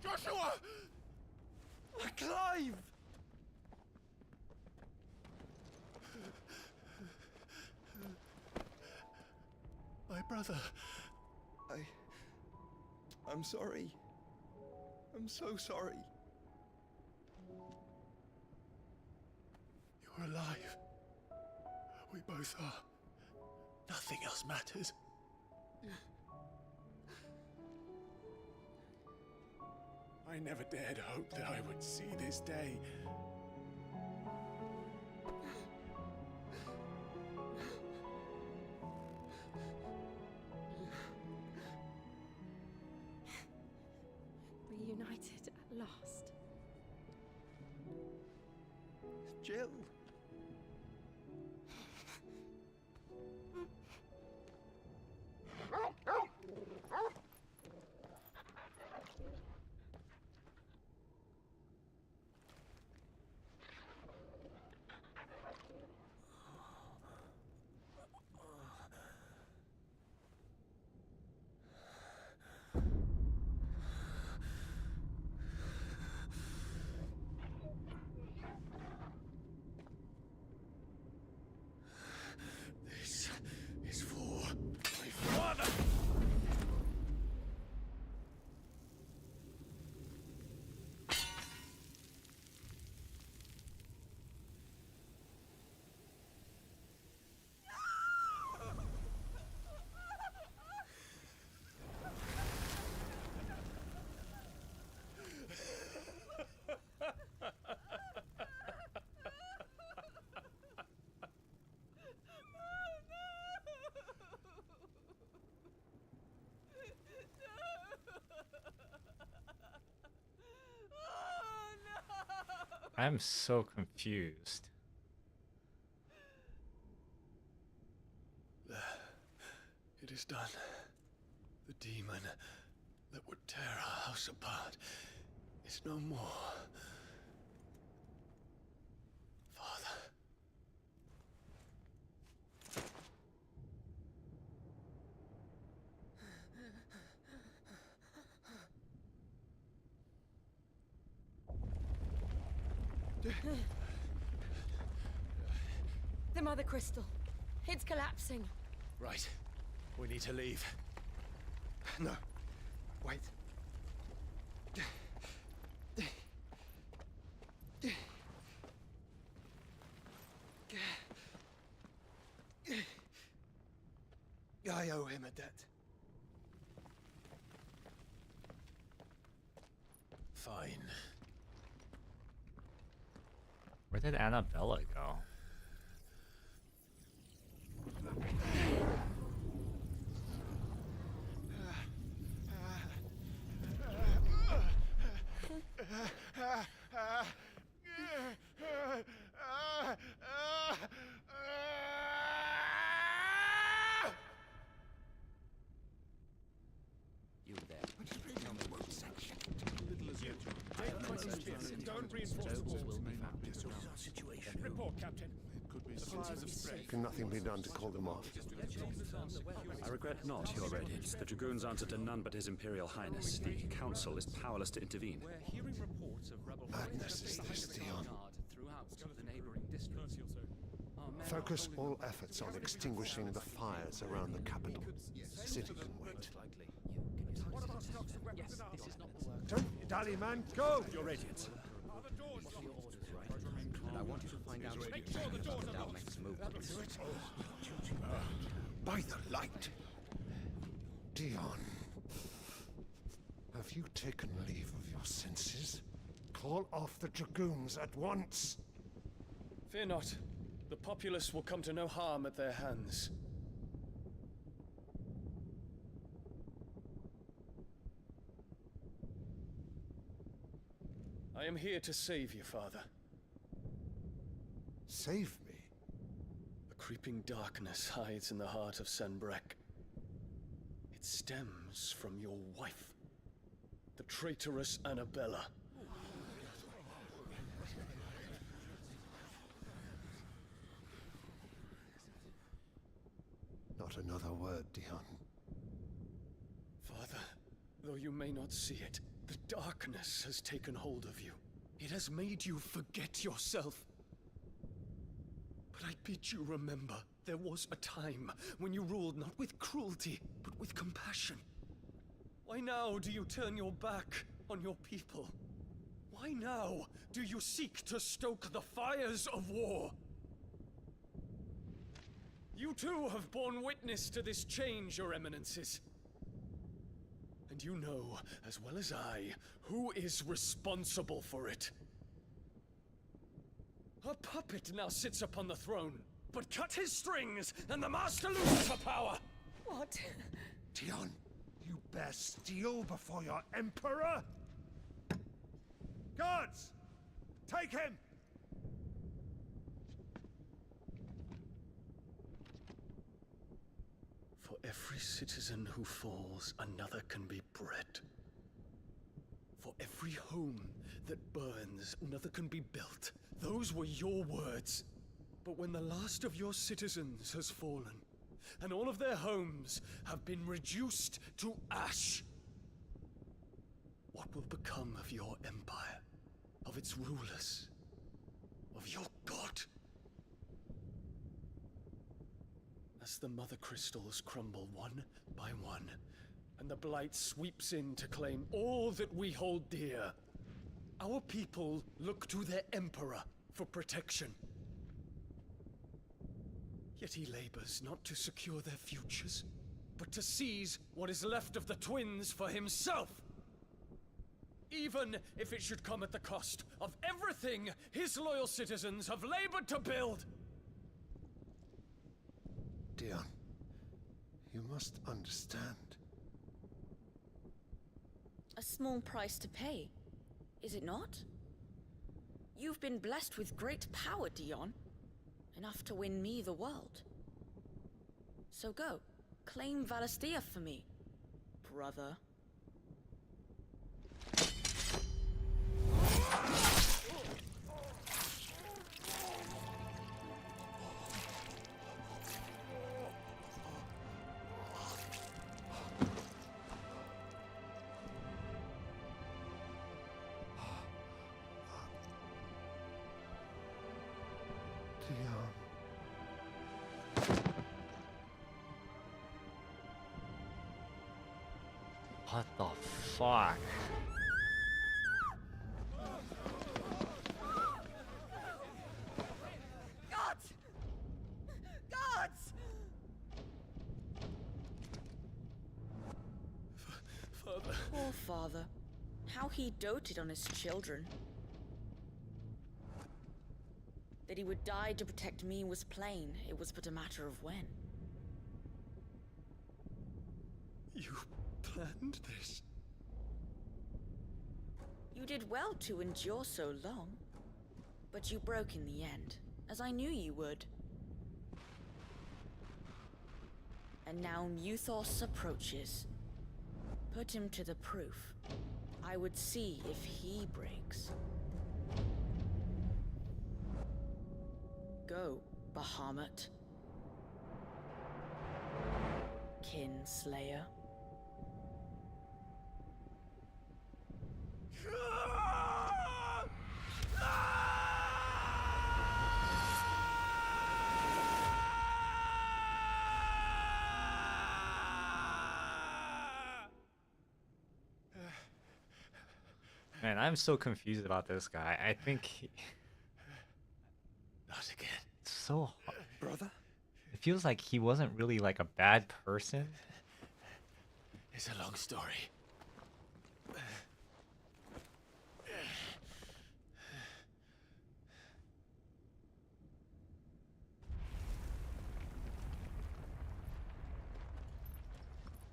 Joshua! Clive! My brother. I'm sorry. I'm so sorry. You're alive. We both are. Nothing else matters. I never dared hope that I would see this day. Reunited at last. Jill. This is for my father. I'm so confused. It is done. The demon that would tear our house apart is no more. The Mother Crystal. It's collapsing. Right. We need to leave. No. Wait. I owe him a debt. Fine. Where did Annabella go? You there. Don't reinforce the walls. Situation. Report, Captain. Can nothing be done to call them off? I regret not, Your Radiance. The Dragoons answer to none but His Imperial Highness. The Council is powerless to intervene. We're hearing reports of rebel Madness is this, Dion. throughout the neighboring districts. Focus all efforts on extinguishing the fires around the capital. City can wait. Don't dally, man. Go! Your Radiance. And I want you to find out about the Dalmec's movements. By the light! Dion. Have you taken leave of your senses? Call off the Dragoons at once! Fear not. The populace will come to no harm at their hands. I am here to save you, Father. Save me? The creeping darkness hides in the heart of Sanbrek. It stems from your wife, the traitorous Annabella. Not another word, Dion. Father, though you may not see it, the darkness has taken hold of you. It has made you forget yourself. But I bid you remember, there was a time when you ruled not with cruelty, but with compassion. Why now do you turn your back on your people? Why now do you seek to stoke the fires of war? You too have borne witness to this change, Your Eminences. And you know, as well as I, who is responsible for it. A puppet now sits upon the throne, but cut his strings, and the master loses the power! What? Dion, you bear steel before your Emperor? Guards! Take him! For every citizen who falls, another can be bred. For every home that burns, another can be built. Those were your words. But when the last of your citizens has fallen, and all of their homes have been reduced to ash, what will become of your empire, of its rulers, of your god? As the Mother Crystals crumble one by one, and the Blight sweeps in to claim all that we hold dear, our people look to their Emperor for protection. Yet he labors not to secure their futures, but to seize what is left of the twins for himself. Even if it should come at the cost of everything his loyal citizens have labored to build. Dion, you must understand. A small price to pay, is it not? You've been blessed with great power, Dion. Enough to win me the world. So go, claim Valisthea for me, brother. What the fuck? Gods! Gods! Father. Poor father. How he doted on his children. That he would die to protect me was plain. It was but a matter of when. You planned this? You did well to endure so long. But you broke in the end, as I knew you would. And now Muthos approaches. Put him to the proof. I would see if he breaks. Go, Bahamut. Kinslayer. Man, I'm so confused about this guy. I think Not again. it's so hard. Brother? It feels like he wasn't really like a bad person. It's a long story.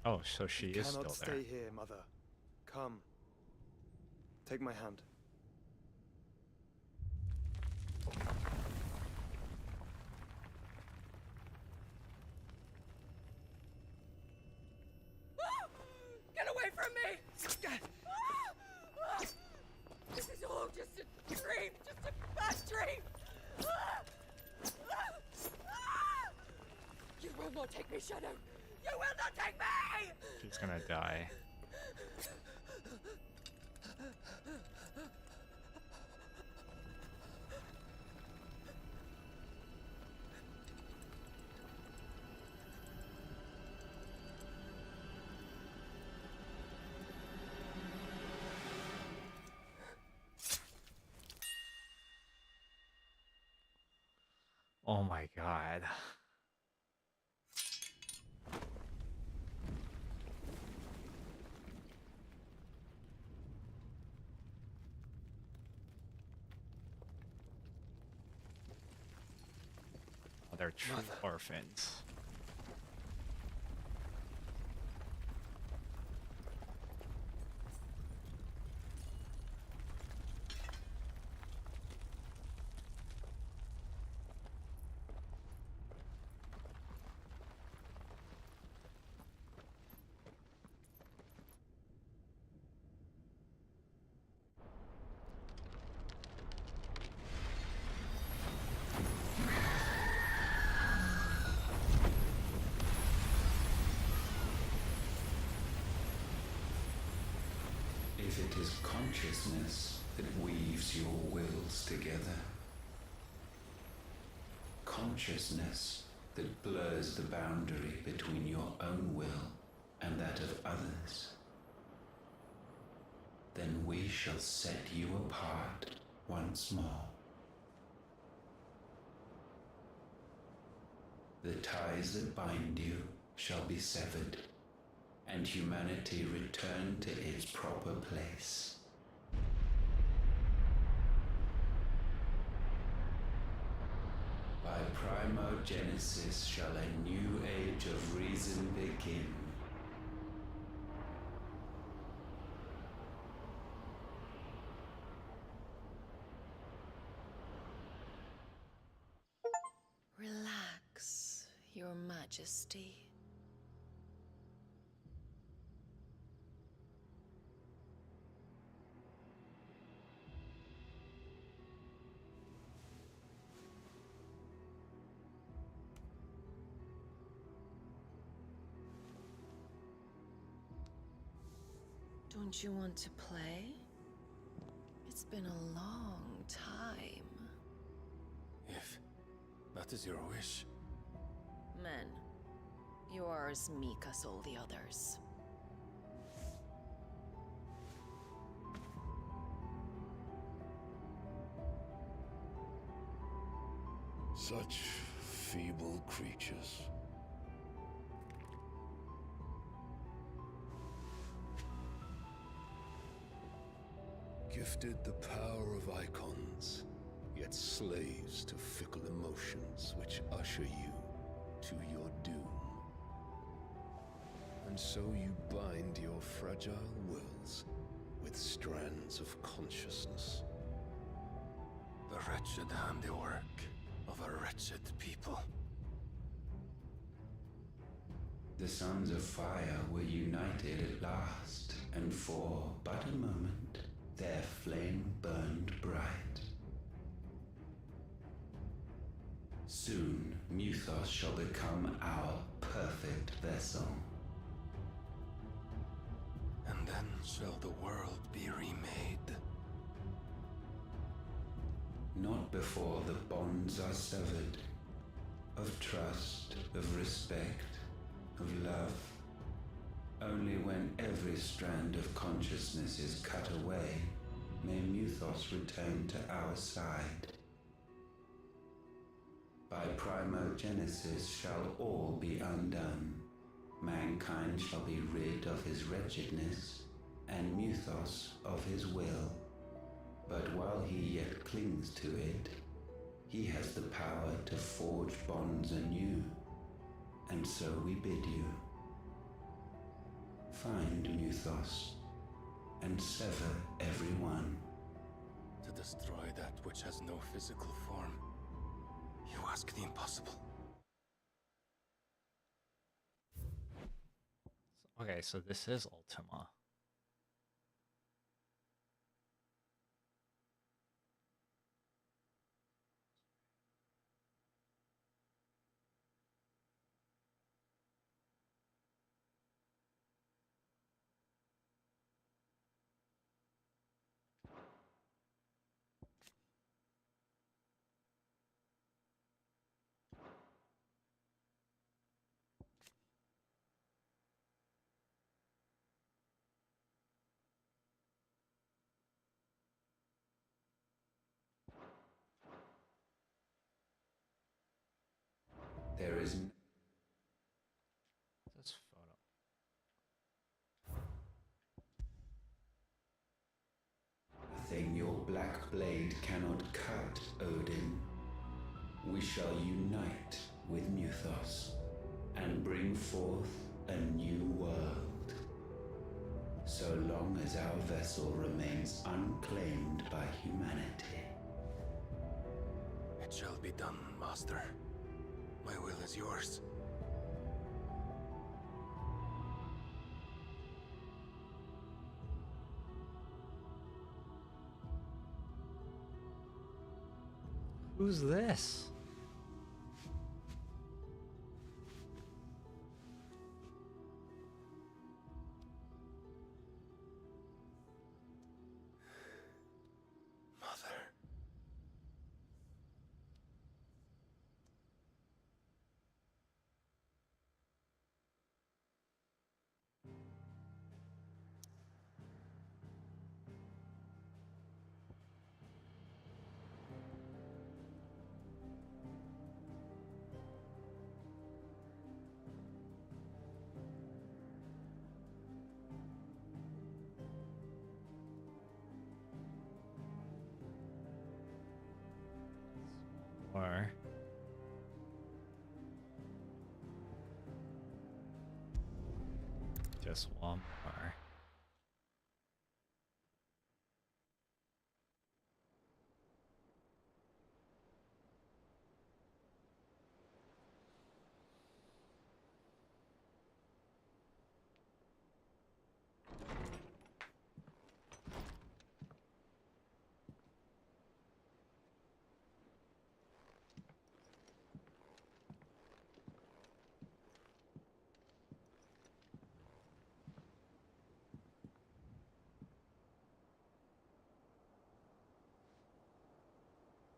Oh, so she You is cannot still there. stay here, Mother. Come. Take my hand. Get away from me! This is all just a dream, just a bad dream! You will not take me, Shadow! You will not take me! She's gonna die. Oh my god. Oh, they're true orphans. If it is consciousness that weaves your wills together, consciousness that blurs the boundary between your own will and that of others, then we shall set you apart once more. The ties that bind you shall be severed, and humanity return to its proper place. By primogenesis shall a new age of reason begin. Relax, Your Majesty. Don't you want to play? It's been a long time. If That is your wish. Men, you are as meek as all the others. Such feeble creatures. Gifted the power of icons, yet slaves to fickle emotions which usher you to your doom. And so you bind your fragile wills with strands of consciousness. The wretched handiwork of a wretched people. The sons of fire were united at last, and for but a moment their flame burned bright. Soon Muthos shall become our perfect vessel. And then shall the world be remade. Not before the bonds are severed, of trust, of respect, of love. Only when every strand of consciousness is cut away, may Muthos return to our side. By primogenesis shall all be undone. Mankind shall be rid of his wretchedness, and Muthos of his will. But while he yet clings to it, he has the power to forge bonds anew. And so we bid you, find Muthos, and sever every one. To destroy that which has no physical form, you ask the impossible. Okay, so this is Ultima. There is this photo. Nothing your black blade cannot cut, Odin. We shall unite with Muthos and bring forth a new world. So long as our vessel remains unclaimed by humanity. It shall be done, Master. My will is yours. Who's this? Mother. Or just one more.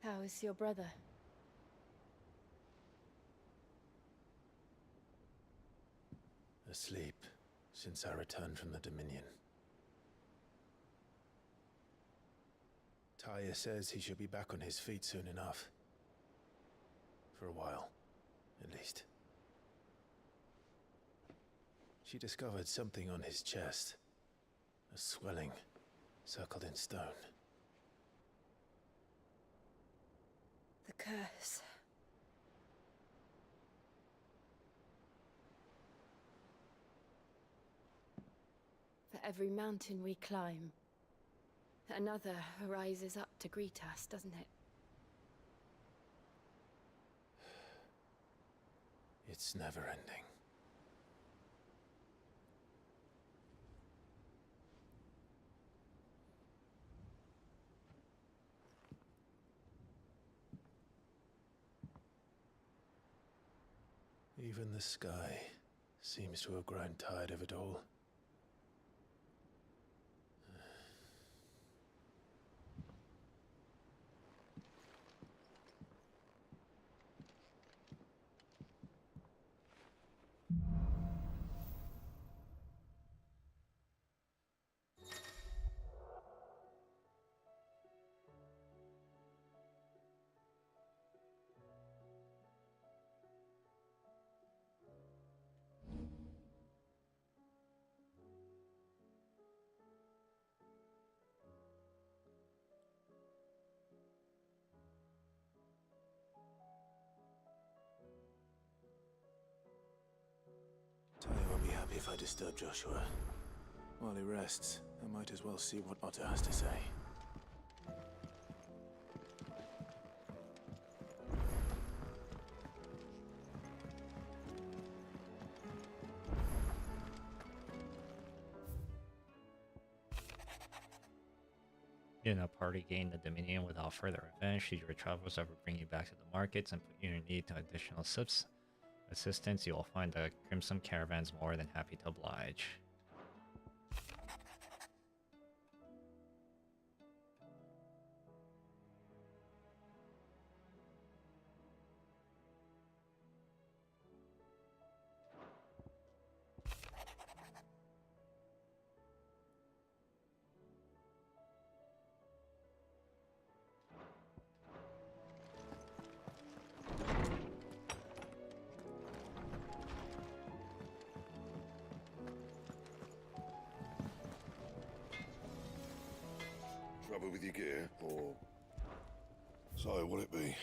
How is your brother? Asleep since I returned from the Dominion. Taya says he should be back on his feet soon enough. For a while, at least. She discovered something on his chest. A swelling, circled in stone. The curse. For every mountain we climb, another rises up to greet us, doesn't it? It's never ending. Even the sky seems to have grown tired of it all. Taya won't be happy if I disturb Joshua. While he rests, I might as well see what Otto has to say. In a party gain the Dominion without further advance, should your travels ever bring you back to the markets and put you in need to additional assistance, you will find the Crimson Caravans more than happy to oblige. Trouble with your gear, or so will it be?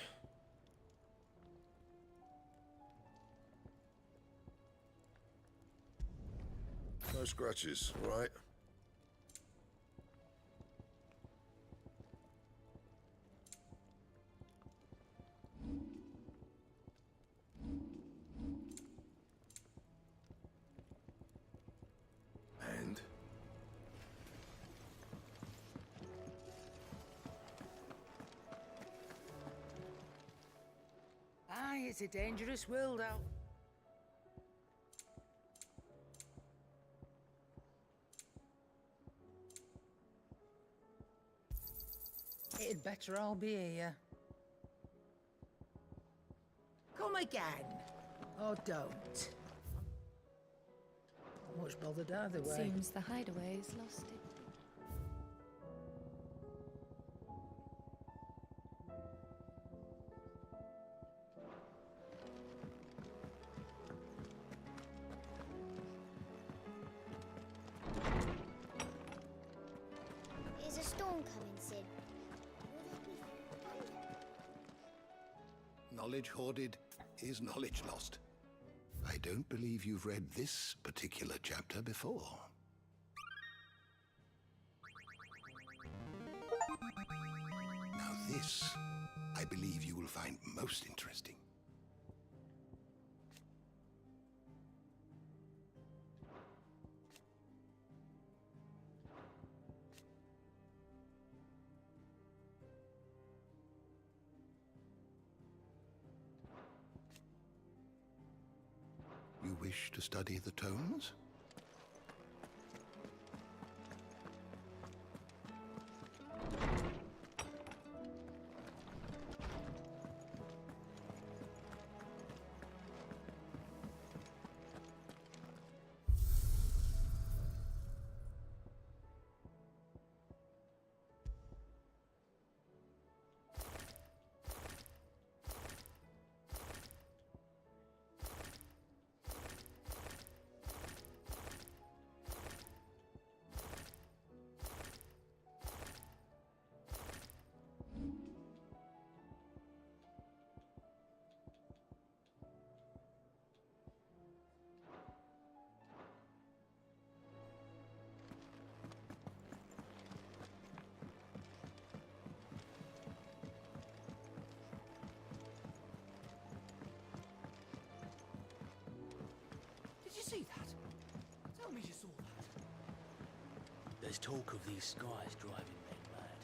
No scratches, all right? And? Aye, it's a dangerous world out. It'd better I'll be here. Come again. Or don't. Much bothered either way. Seems the hideaway's lost it. Is a storm coming, Sid? Knowledge hoarded is knowledge lost. I don't believe you've read this particular chapter before. Now this, I believe you will find most interesting. You wish to study the tones? There's talk of these skies driving men mad.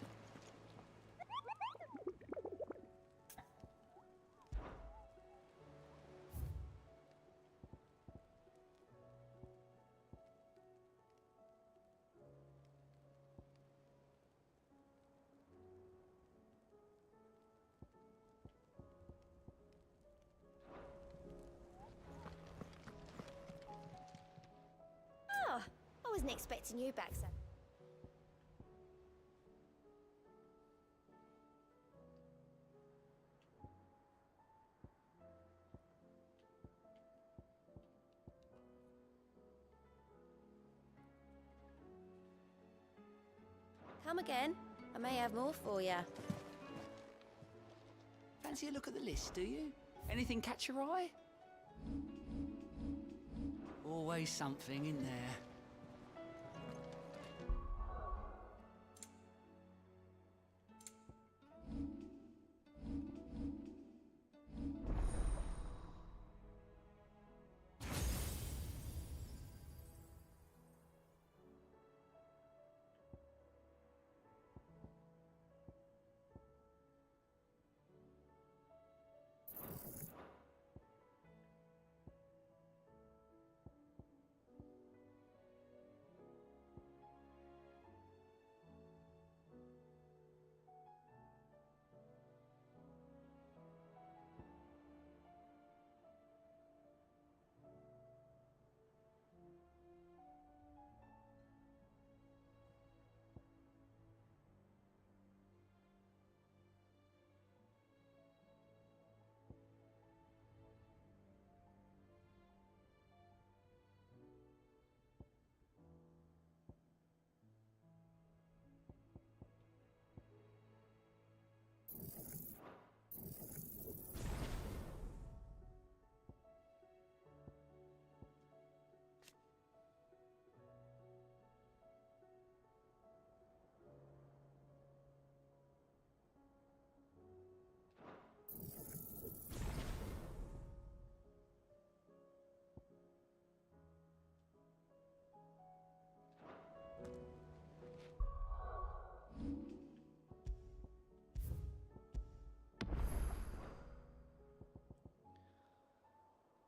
Oh, I wasn't expecting you back, son. Come again. I may have more for you. Fancy a look at the list, do you? Anything catch your eye? Always something in there.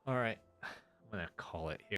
All right, I'm gonna call it here.